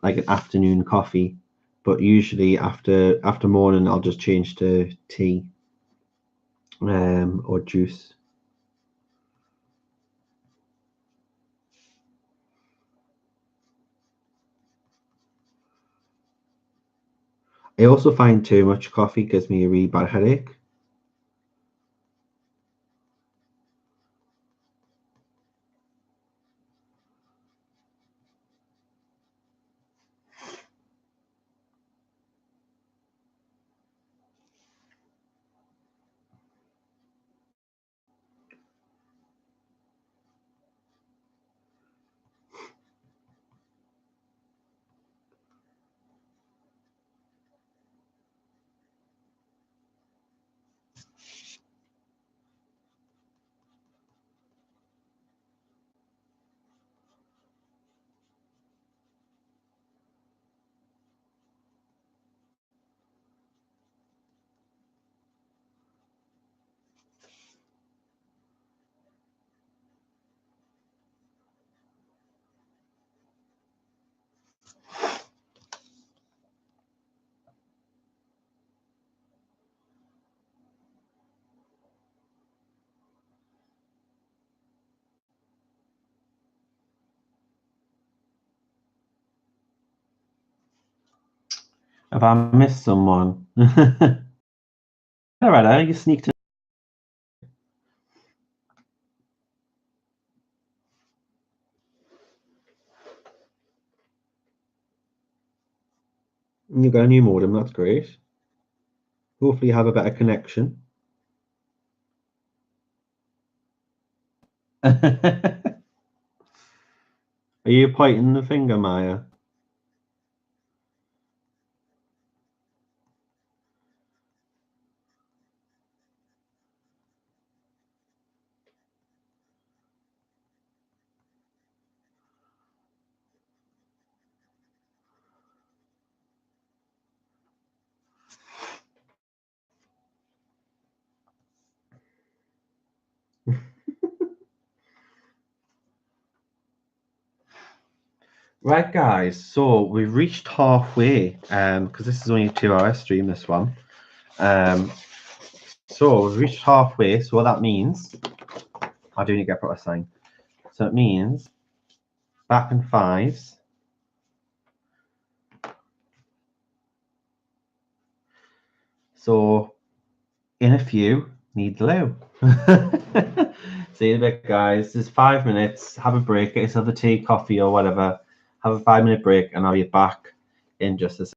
afternoon coffee, but usually after morning, I'll just change to tea, or juice. I also find too much coffee gives me a really bad headache. If I miss someone, Loretta, you sneaked in. You got a new modem. That's great. Hopefully, you have a better connection. Are you pointing the finger, Maya? Right, guys. So we've reached halfway. Because this is only a 2 hour stream. This one. So we've reached halfway. So what that means, I do need to get a proper sign. So it means back in fives. So in a few, need the loo. See you in a bit, guys. Just 5 minutes. Have a break. Get yourself a tea, coffee, or whatever. Have a 5 minute break, and I'll be back in just a second.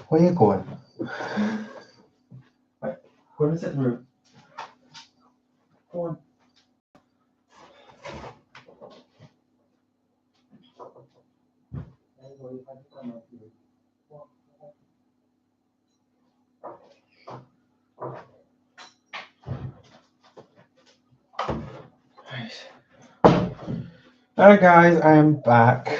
Where are you going? Right, go in the sitting room. Go on. Alright guys, I am back.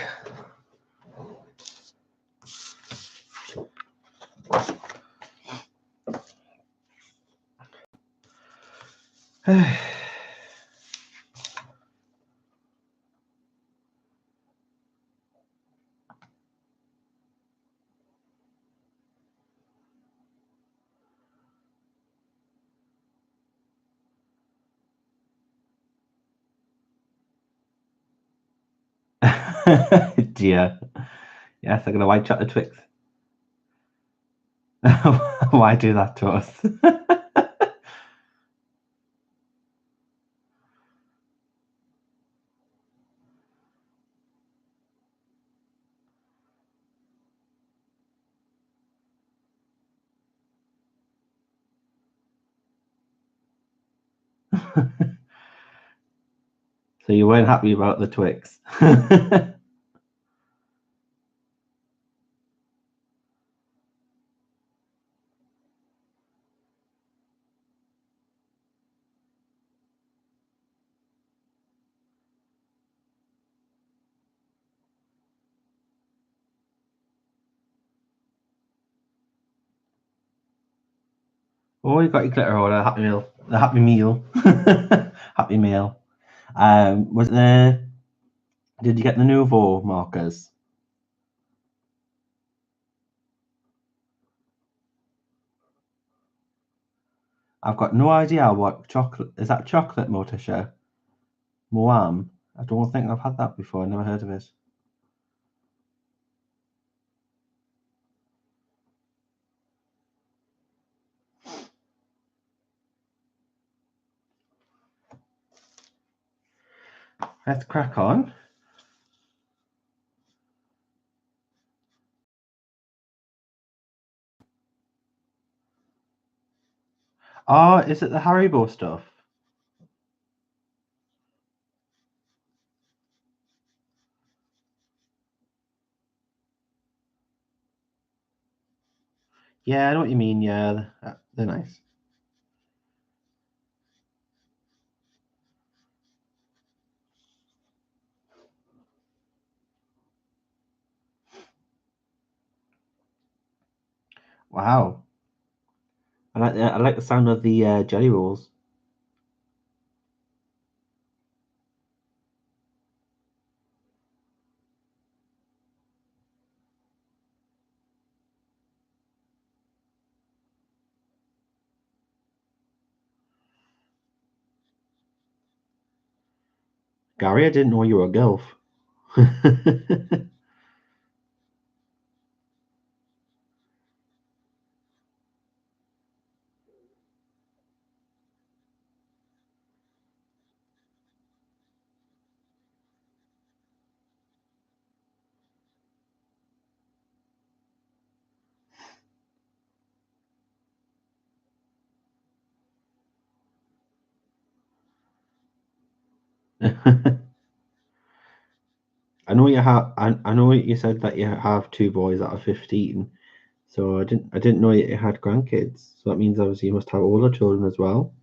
Dear. Yes, I'm gonna white chocolate Twix. Why do that to us? So you weren't happy about the Twix? Oh, you got your glitter order, Happy Meal. The Happy Meal. Happy Meal. Was there... Did you get the Nouveau markers? I've got no idea what chocolate... Is that chocolate, Morticia? Moam? I don't think I've had that before. I never heard of it. Let's crack on. Oh, is it the Haribo stuff? Yeah, I know what you mean. Yeah, they're nice. Wow. I like the sound of the jelly rolls. Gary, I didn't know you were a gilf. I know you have. I know you said that you have two boys that are 15. So I didn't know you had grandkids. So that means obviously you must have older children as well.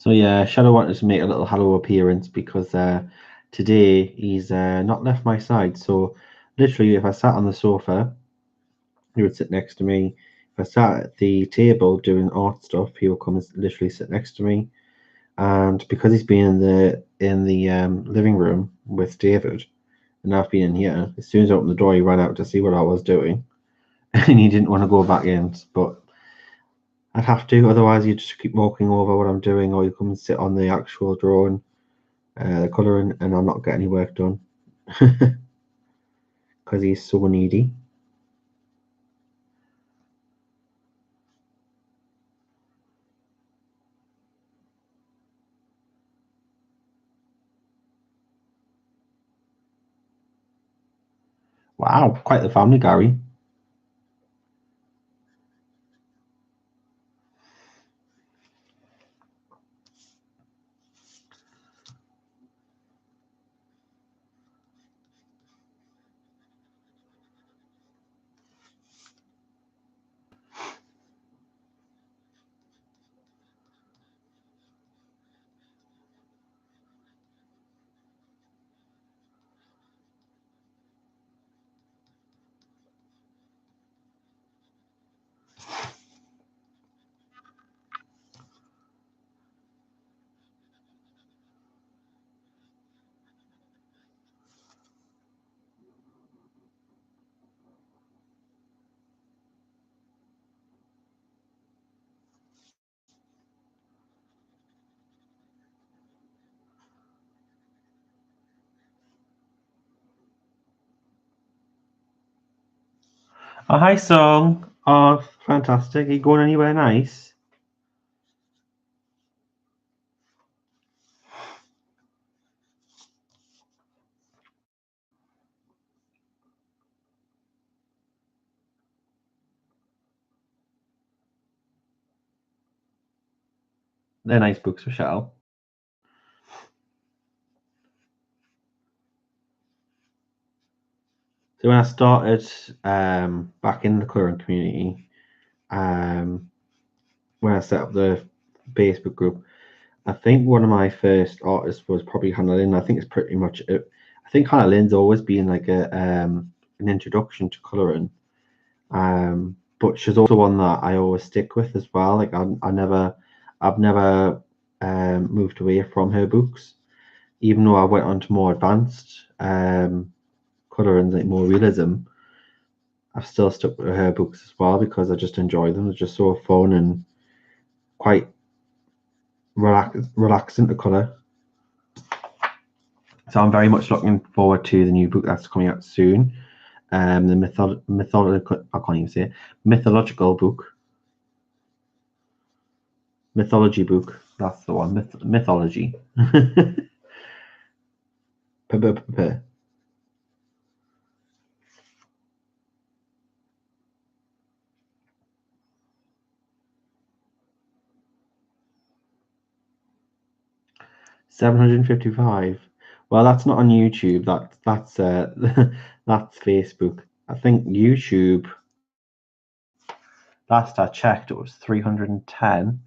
So yeah, Shadow wanted to make a little hello appearance because today he's not left my side. So literally, if I sat on the sofa, he would sit next to me. If I sat at the table doing art stuff, he would come and literally sit next to me. And because he's been in the living room with David, and I've been in here, as soon as I opened the door, he ran out to see what I was doing, and he didn't want to go back in. But I'd have to, otherwise you just keep walking over what I'm doing, or you come and sit on the actual drawing, the colouring, and I'll not get any work done because he's so needy. Wow, quite the family, Gary. Oh, hi, Song. Oh, fantastic. Are you going anywhere nice? They're nice books, Michelle. So when I started back in the current community, when I set up the Facebook group, I think one of my first artists was probably Hannah Lynn. I think it's pretty much it. I think Hannah Lynn's always been like a an introduction to colouring. But she's also one that I always stick with as well. Like I've never moved away from her books, even though I went on to more advanced colouring, like more realism. I've still stuck with her books as well because I just enjoy them. They're just so fun and quite relaxing to colour. So I'm very much looking forward to the new book that's coming out soon. The mythological, I can't even say it, mythological book. Mythology book. That's the one. Mythology. 755. Well, that's not on YouTube. That's that's Facebook. I think YouTube. Last I checked, it was 310.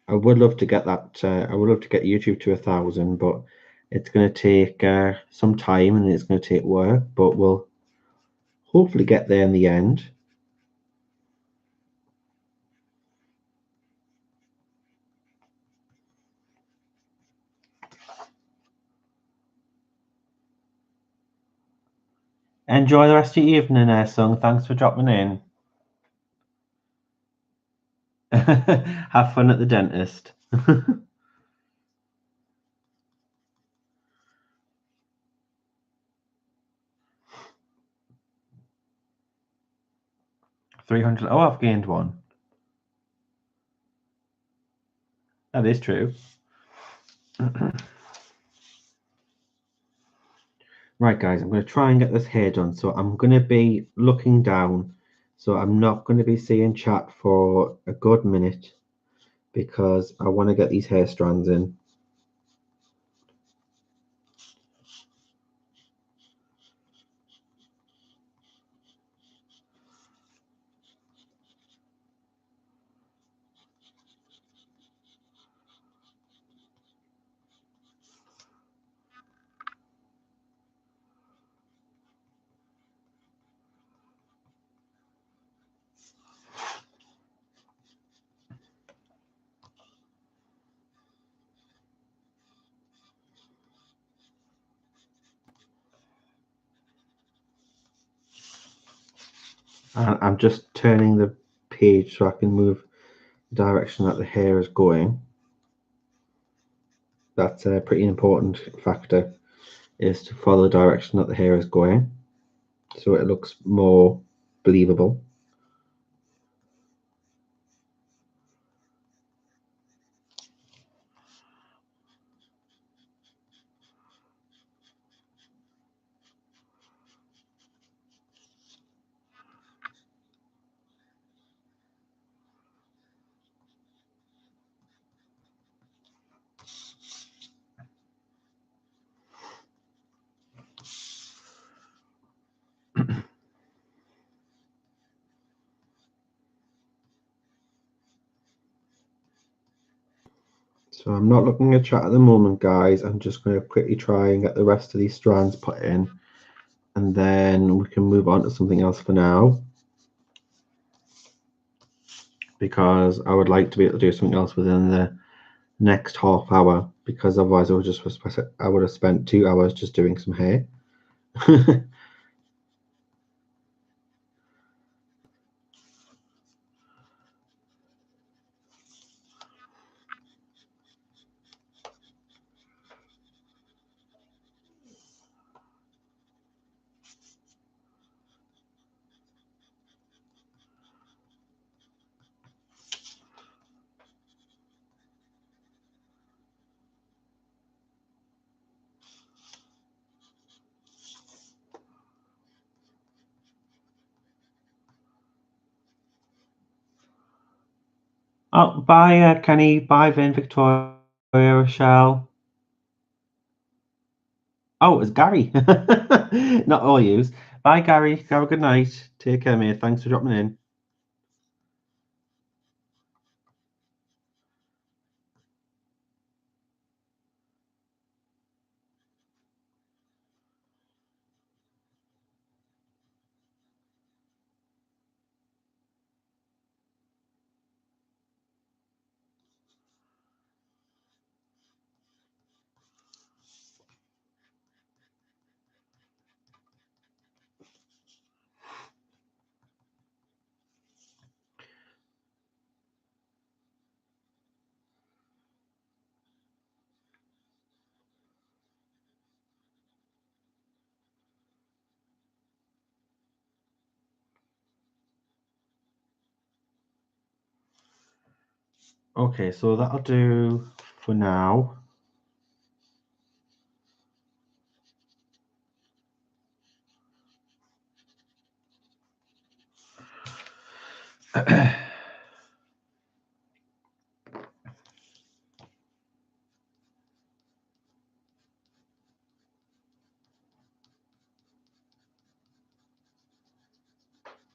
I would love to get that. I would love to get YouTube to 1,000, but it's going to take some time and it's going to take work. But we'll hopefully get there in the end. Enjoy the rest of your evening, Sung. Thanks for dropping in. Have fun at the dentist. 300. Oh, I've gained one. That is true. Right, guys, I'm going to try and get this hair done. So I'm going to be looking down. So I'm not going to be seeing chat for a good minute because I want to get these hair strands in. And I'm just turning the page so I can move the direction that the hair is going. That's a pretty important factor, is to follow the direction that the hair is going so it looks more believable. So I'm not looking at chat at the moment, guys. I'm just going to quickly try and get the rest of these strands put in, and then we can move on to something else for now, because I would like to be able to do something else within the next half hour, because otherwise I would have spent 2 hours just doing some hair. Oh, bye, Kenny. Bye, Vin, Victoria, Rochelle. Oh, it's Gary. Not all yous. Bye, Gary. Have a good night. Take care, mate. Thanks for dropping in. Okay, so that'll do for now.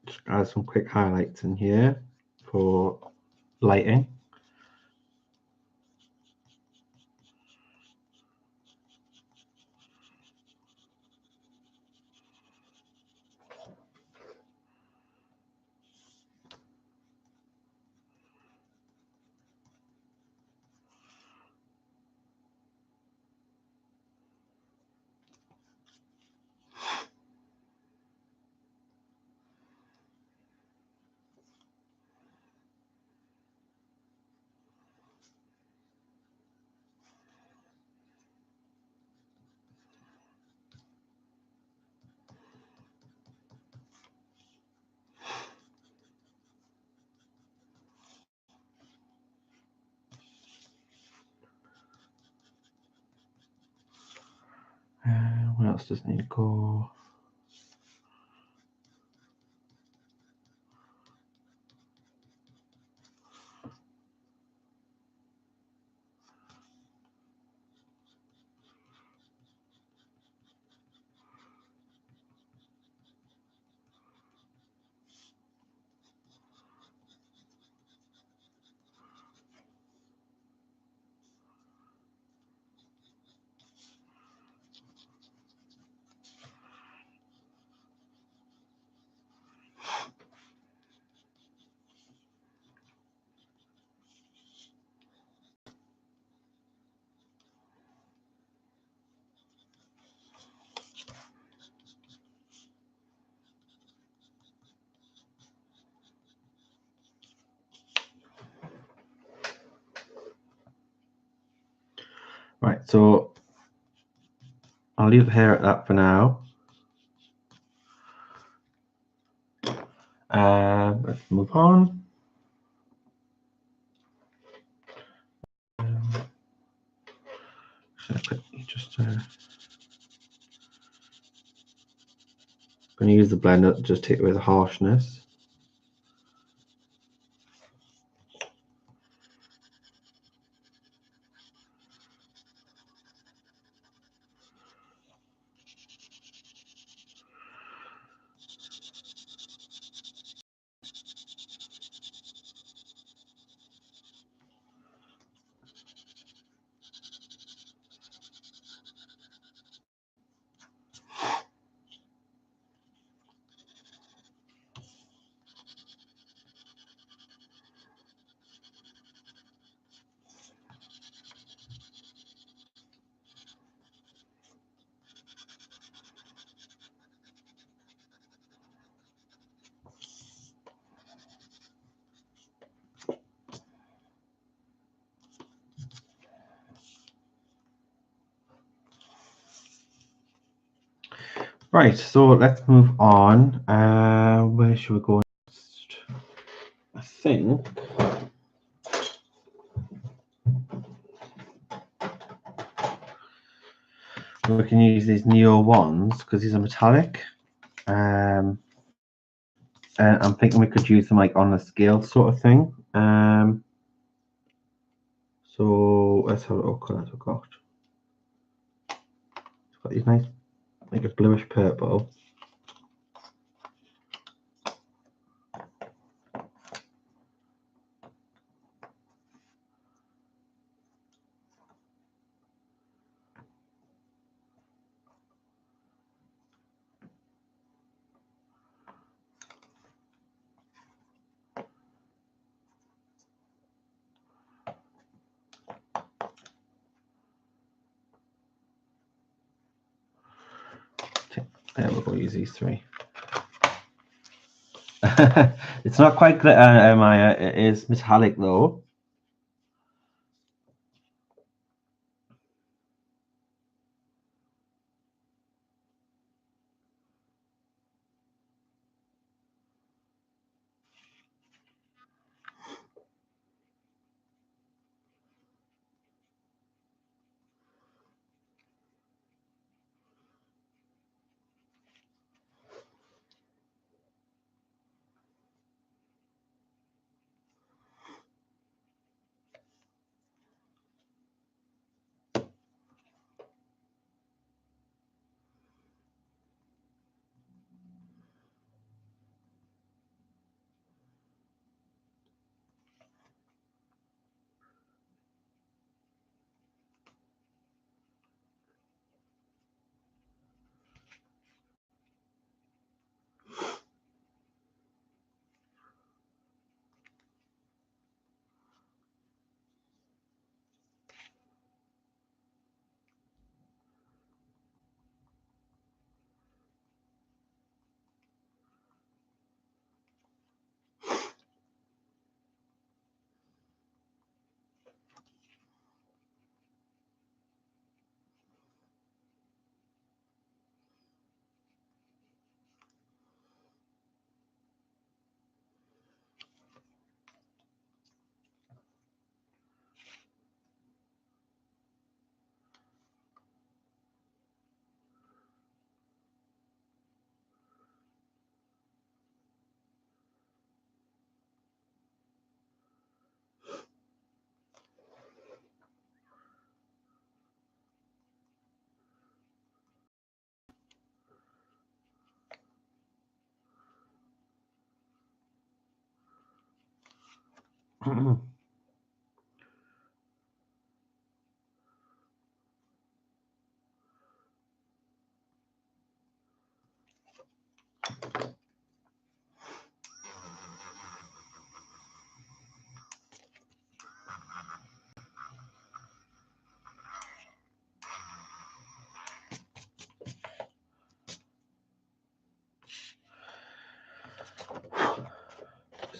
Just add some quick highlights in here for lighting. What else does need to go? So I'll leave it here at that for now. Let's move on. Just going to use the blender to just take away the harshness. Right, so let's move on. Where should we go next? I think we can use these Neo ones because these are metallic. And I'm thinking we could use them like on a scale sort of thing. So let's have a look what I've got. It's got these nice, like a bluish purple. Yeah, we'll go use these three. It's not quite glitter, Maya. It is metallic though.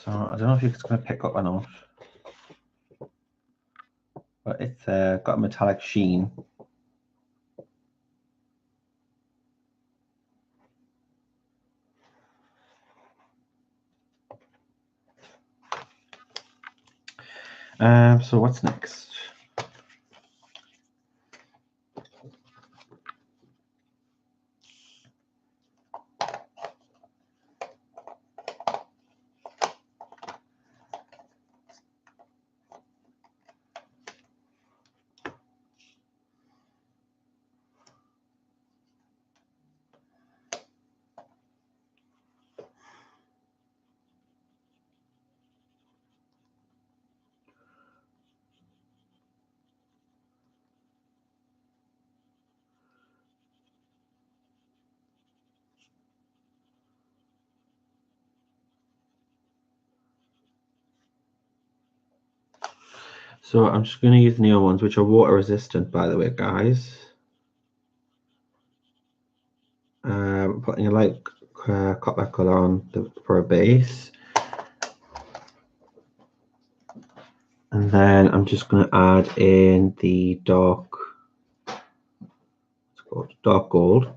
So I don't know if it's going to pick up or not, but it's got a metallic sheen. So what's next? So I'm just going to use neon ones, which are water resistant, by the way, guys. Putting a light copper color on for a base. And then I'm just going to add in the dark, what's it called, dark gold.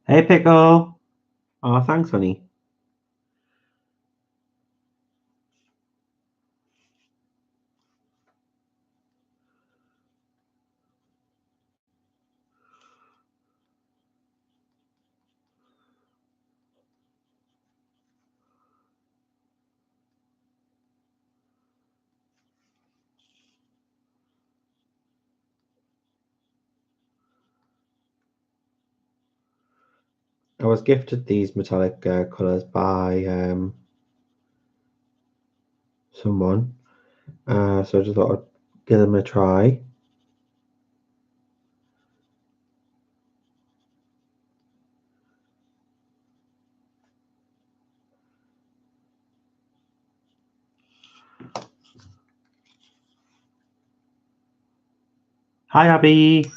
Hey, Pickle. Oh, thanks, honey. I was gifted these metallic colors by someone, so I just thought I'd give them a try. Hi, Abby.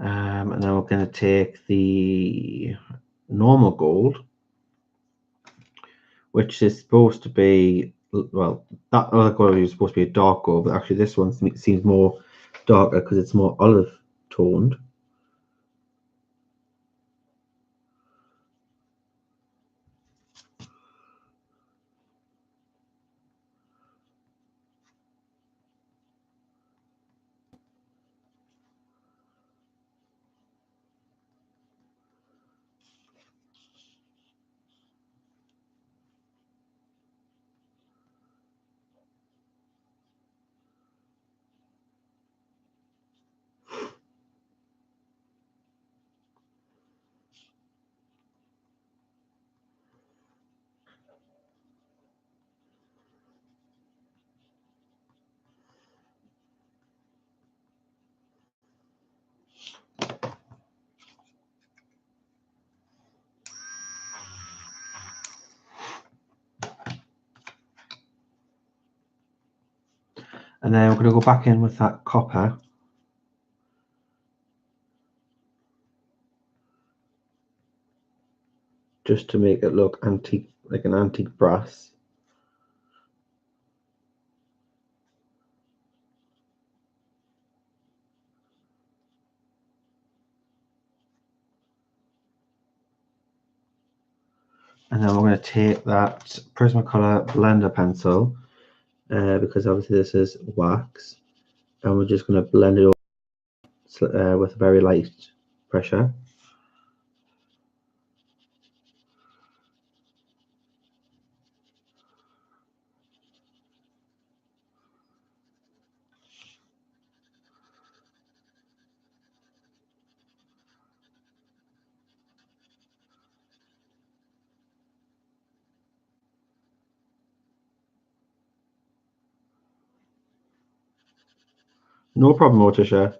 And then we're going to take the normal gold, which is supposed to be, well, that other gold is supposed to be a dark gold, but actually this one seems more darker because it's more olive toned. And then we're going to go back in with that copper. Just to make it look antique, like an antique brass. And then we're going to take that Prismacolor blender pencil, because obviously this is wax, and we're just going to blend it over with very light pressure. No problem, Morticia.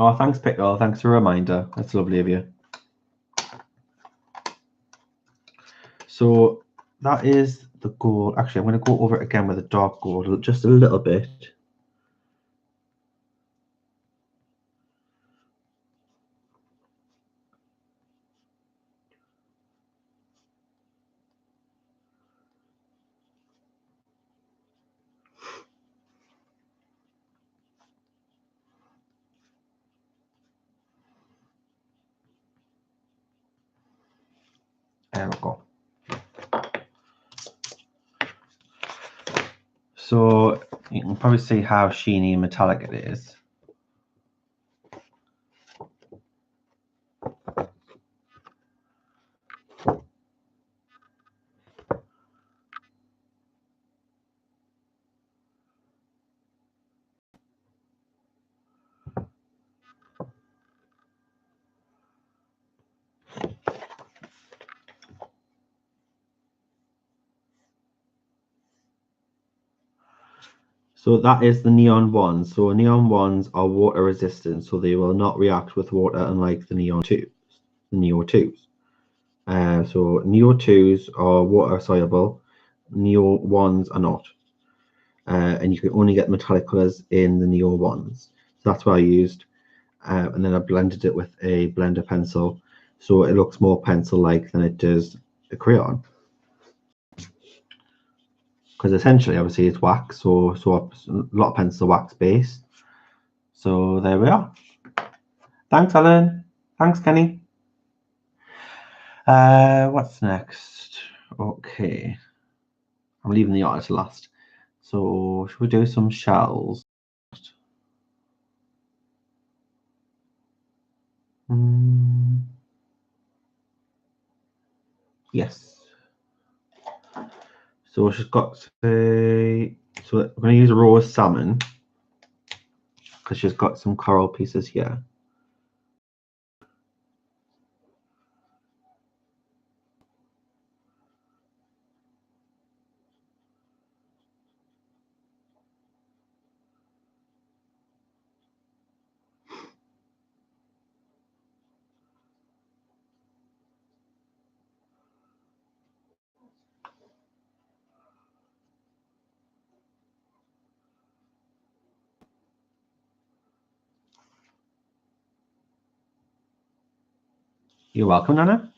Oh, thanks, Pickle. Thanks for a reminder. That's lovely of you. So that is the gold. Actually, I'm going to go over it again with a dark gold, just a little bit. There we go. So you can probably see how sheeny and metallic it is. So that is the neon ones. So neon ones are water resistant, so they will not react with water, unlike the neon twos, the Neo twos. So Neo twos are water soluble, Neo ones are not, and you can only get metallic colors in the Neo ones. So that's what I used, and then I blended it with a blender pencil, so it looks more pencil-like than it does a crayon. Because essentially, obviously, it's wax, so a lot of pencils are wax based. So there we are. Thanks, Alan. Thanks, Kenny. What's next? Okay, I'm leaving the art last. So should we do some shells? Yes. So she's got a. So we're going to use a raw salmon because she's got some coral pieces here. You're welcome, Nana.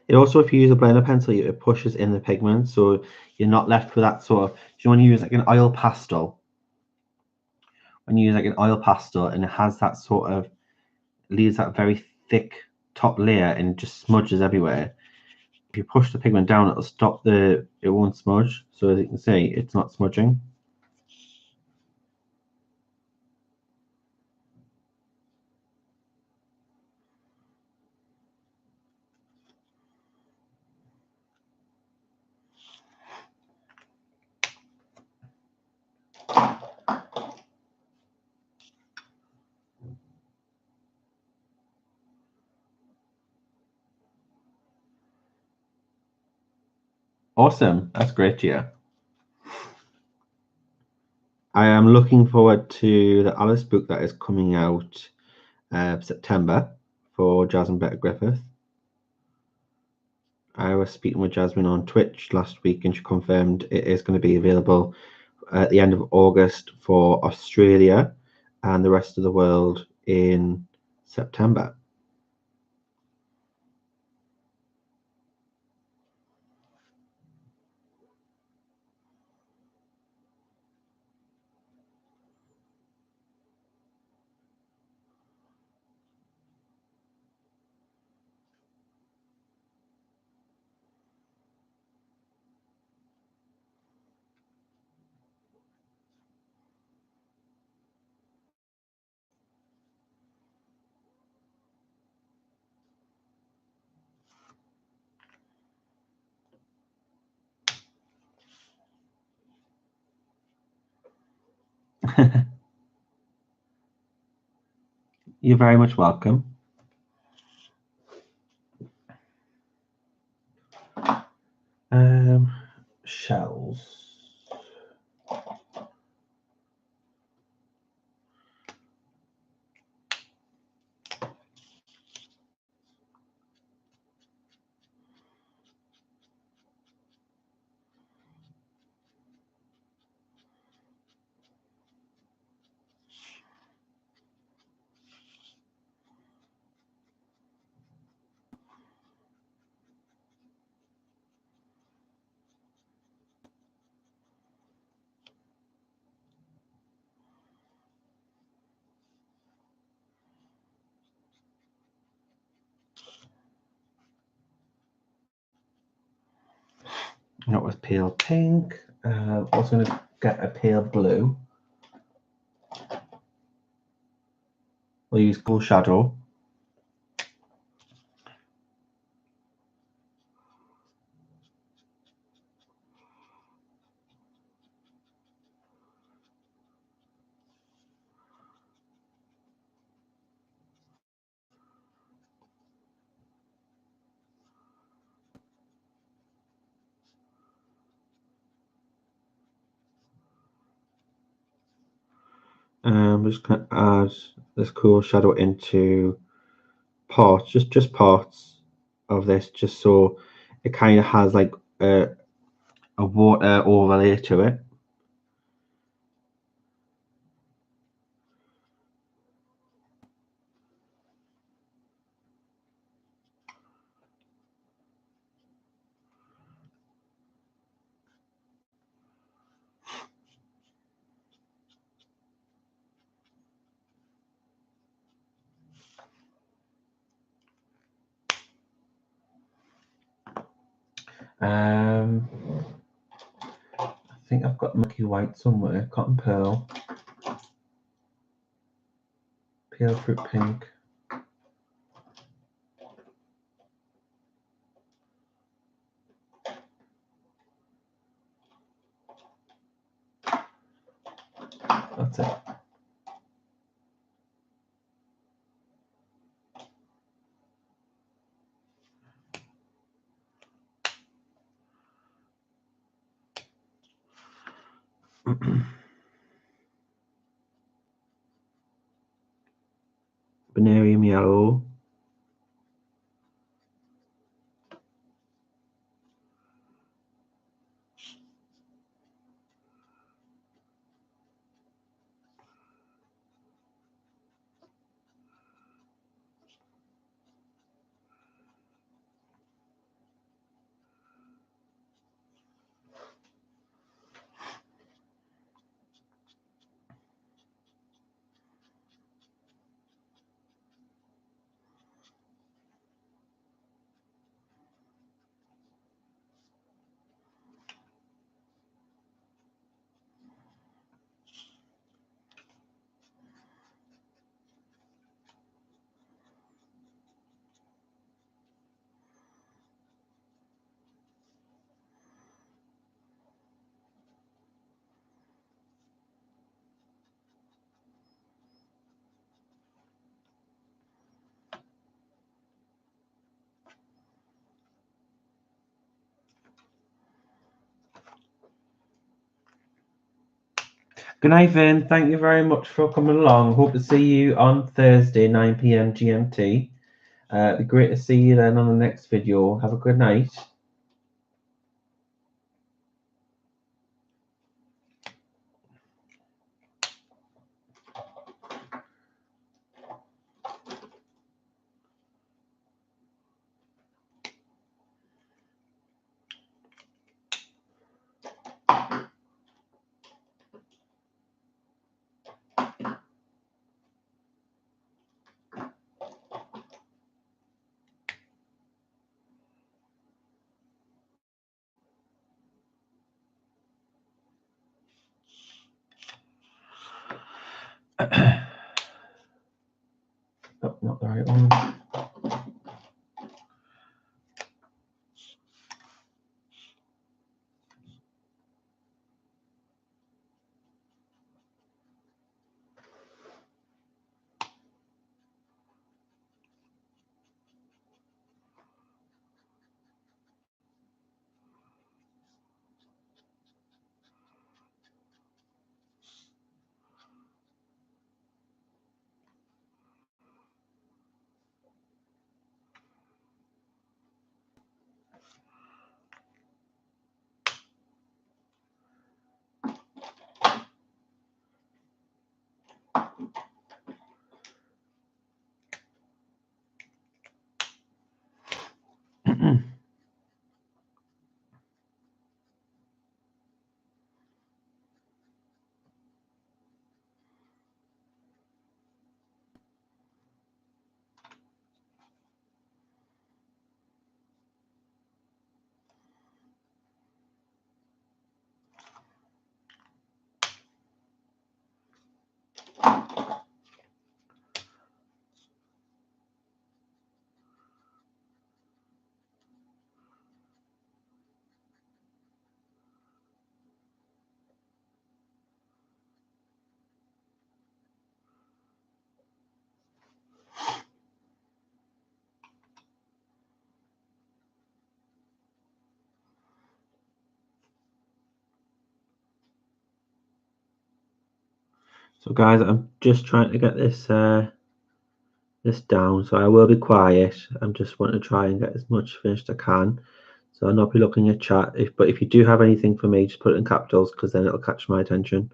It also, if you use a blender pencil, it pushes in the pigment, so you're not left with that sort of. If you want to use like an oil pastel, when you use like an oil pastel, and it has that sort of leaves that very thick top layer and just smudges everywhere. If you push the pigment down, it'll stop it won't smudge. So as you can see, it's not smudging. Awesome. That's great, yeah. I am looking forward to the Alice book that is coming out September for Jasmine Better Griffith. I was speaking with Jasmine on Twitch last week and she confirmed it is going to be available at the end of August for Australia and the rest of the world in September. You're very much welcome. Shells. That was pale pink. Also going to get a pale blue. We'll use Cool Shadow. I'm just going to add this Cool Shadow into parts, just parts of this, just so it kind of has like a water overlay to it. I think I've got Milky White somewhere. Cotton Pearl, Pale Fruit Pink. That's it. Banarium Yellow. Good night, Vin. Thank you very much for coming along. Hope to see you on Thursday, 9 p.m. GMT. It'd be great to see you then on the next video. Have a good night. Oh, not the right one. So guys, I'm just trying to get this this down, so I will be quiet. I'm just wanting to try and get as much finished as I can. So I'll not be looking at chat. But if you do have anything for me, just put it in capitals because then it'll catch my attention.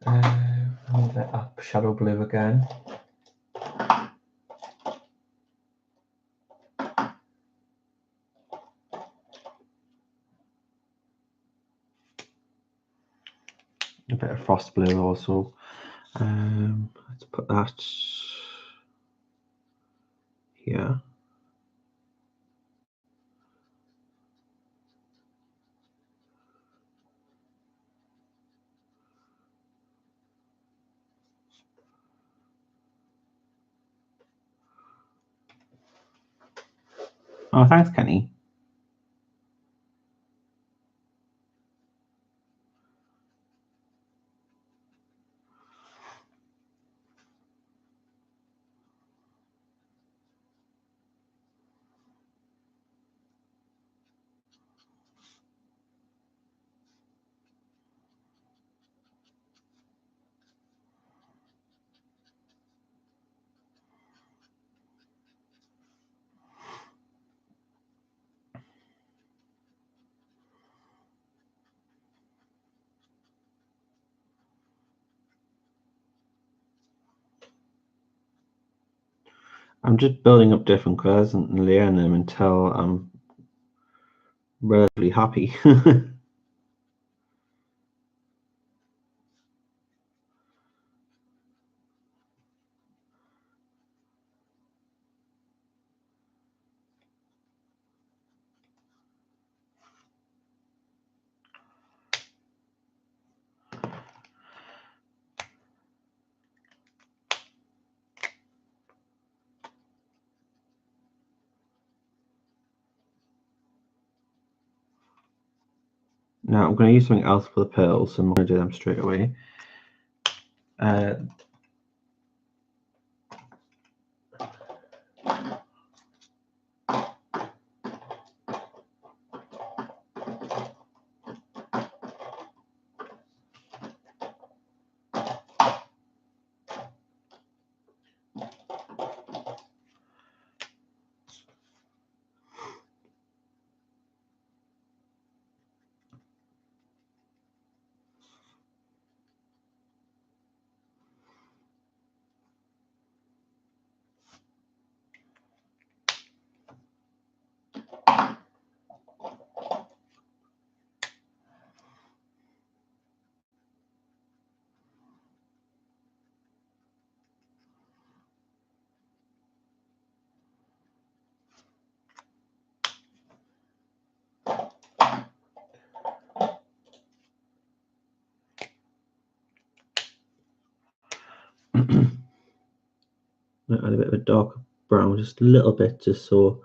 A little bit up shadow blue again. A bit of frost blue also. Let's put that here. Oh, thanks, Kenny. I'm just building up different colours and layering them until I'm relatively happy. Now I'm going to use something else for the pearls, so I'm going to do them straight away. might add a bit of a darker brown, just a little bit, just so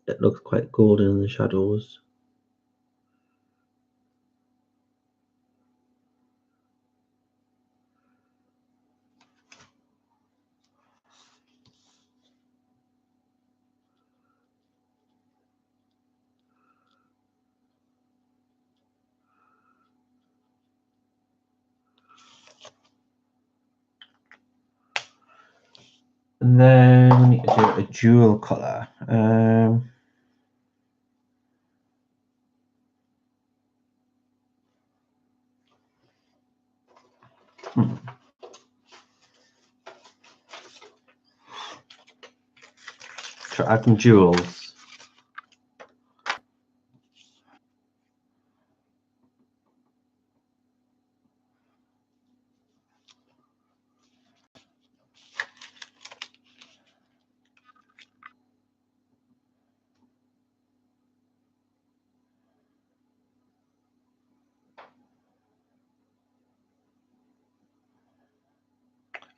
it looks quite golden in the shadows. And then we need to do a jewel colour. Try add some jewels.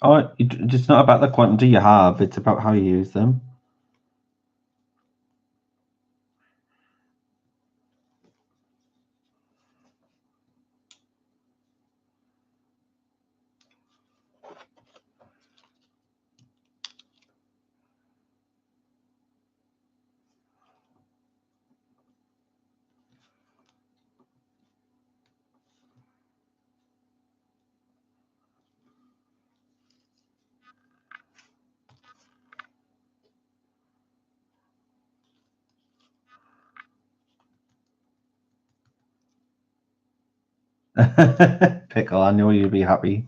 Oh, it's not about the quantity you have, it's about how you use them. Pickle, I know you'll be happy.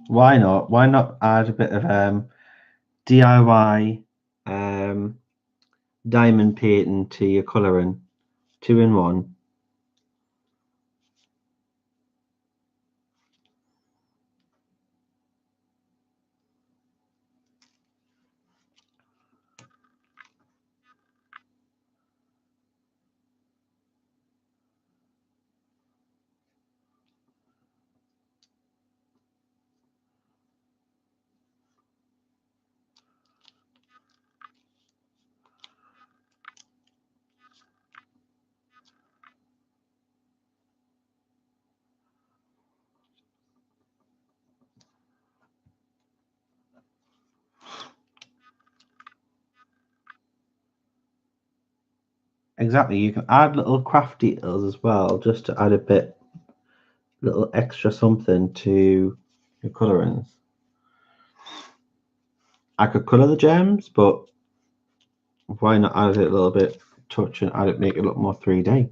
Why not? Why not add a bit of DIY diamond painting to your colouring? 2 in 1. Exactly, you can add little craft details as well, just to add a bit, little extra something to your colourings. I could colour the gems, but why not add it a little bit, touch and add it, make it look more 3D.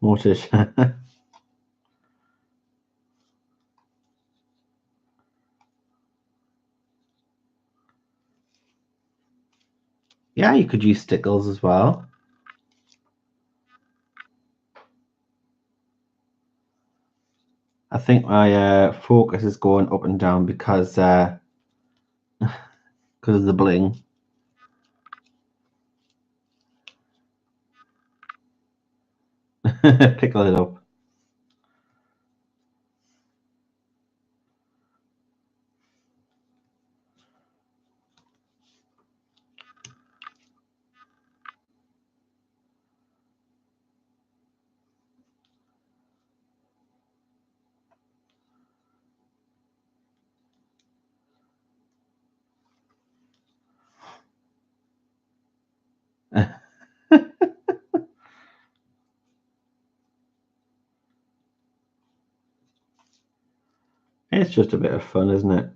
Mortish. Yeah, you could use stickles as well. I think my focus is going up and down because of the bling. Pickle it up. It's just a bit of fun, isn't it?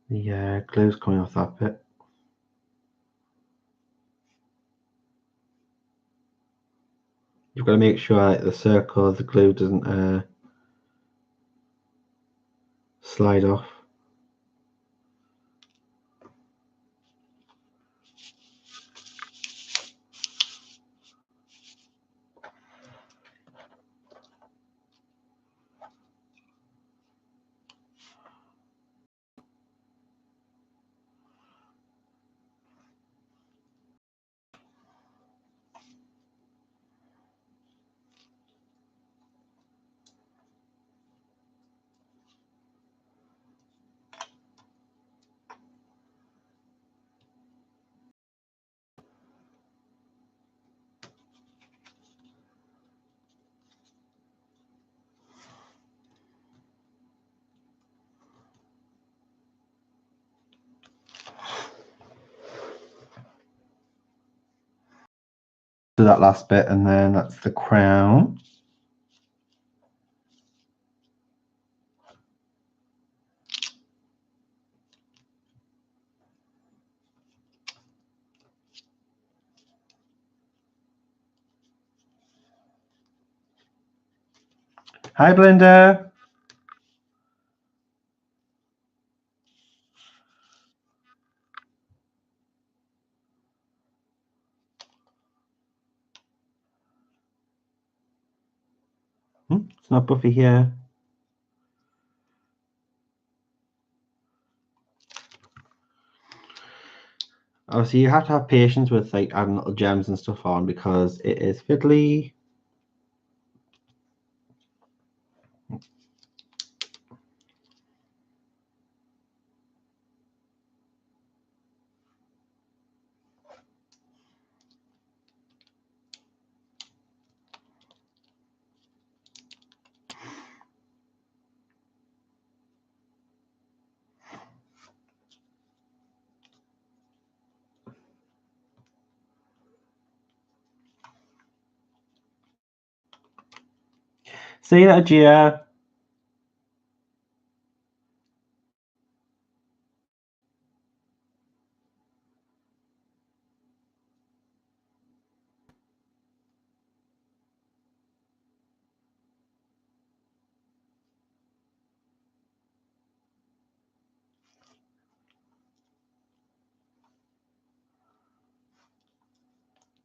The glue's coming off that bit. You've got to make sure that the circle of the glue doesn't slide off. Do that last bit, and then that's the crown. Hi, Belinda. It's not Buffy here. Obviously, you have to have patience with like adding little gems and stuff on because it is fiddly. See you later, Gia.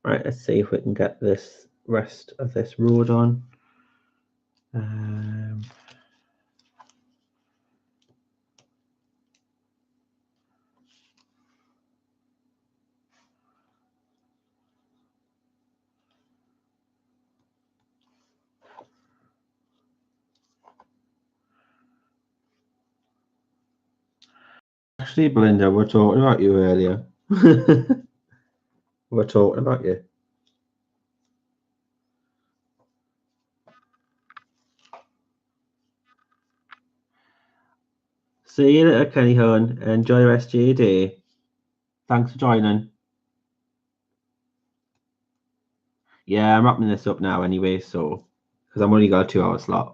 Right, let's see if we can get this rest of this road on. Actually, Belinda, we're talking about you earlier. We're talking about you. See you later, Kenny Hone. Enjoy the rest of your day. Thanks for joining. Yeah, I'm wrapping this up now anyway, so because I've only got a 2-hour slot.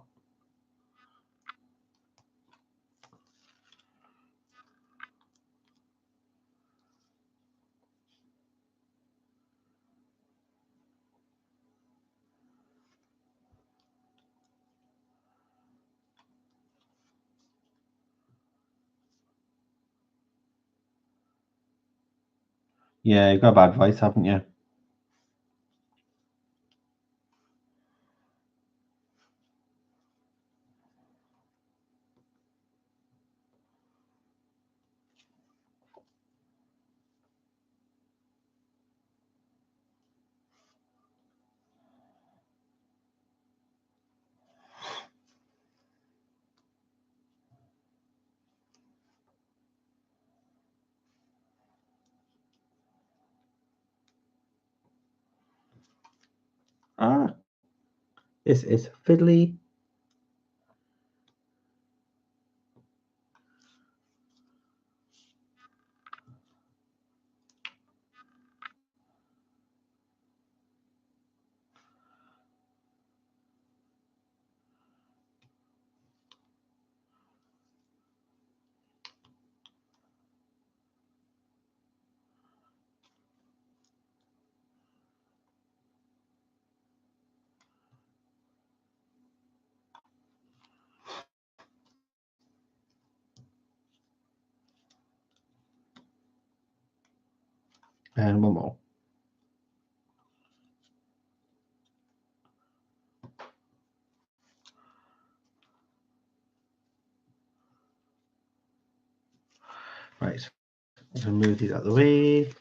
Yeah, you've got a bad voice, haven't you? Ah, this is fiddly. And one more. Right, I'm going to move these out of the way.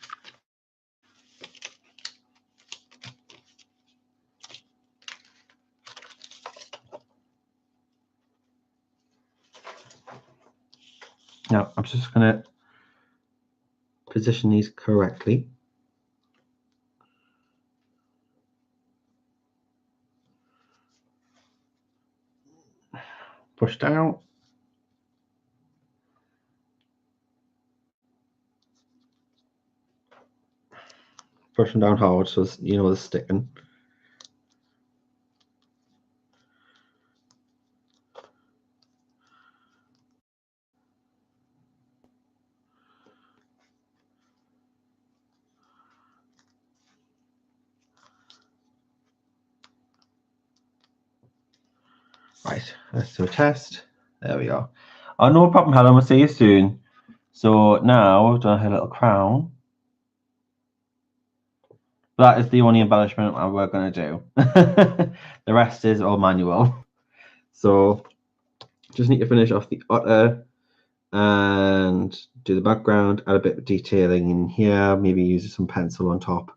Now, I'm just going to position these correctly. Push down. Push them down hard so you know they're sticking. Right, let's do a test. There we are. Oh, no problem, Helen. We'll see you soon. So now we've done her little crown. That is the only embellishment we're going to do. The rest is all manual. So just need to finish off the otter and do the background, add a bit of detailing in here, maybe use some pencil on top.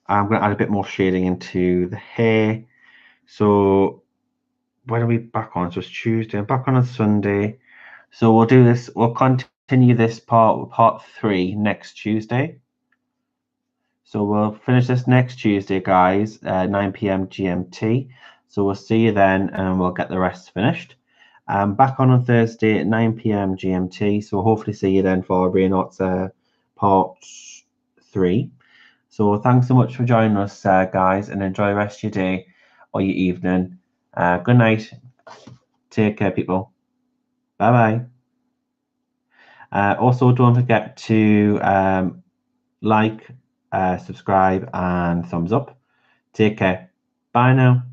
I'm going to add a bit more shading into the hair. So when are we back on? So it's Tuesday. I'm back on a Sunday. So we'll do this. We'll continue this part 3 next Tuesday. So we'll finish this next Tuesday, guys, 9 p.m. GMT. So we'll see you then, and we'll get the rest finished. Back on Thursday at 9 p.m. GMT. So we'll hopefully see you then for Reynolds part 3. So thanks so much for joining us, guys, and enjoy the rest of your day or your evening. Good night. Take care, people. Bye-bye. Also, don't forget to like, subscribe, and thumbs up. Take care. Bye now.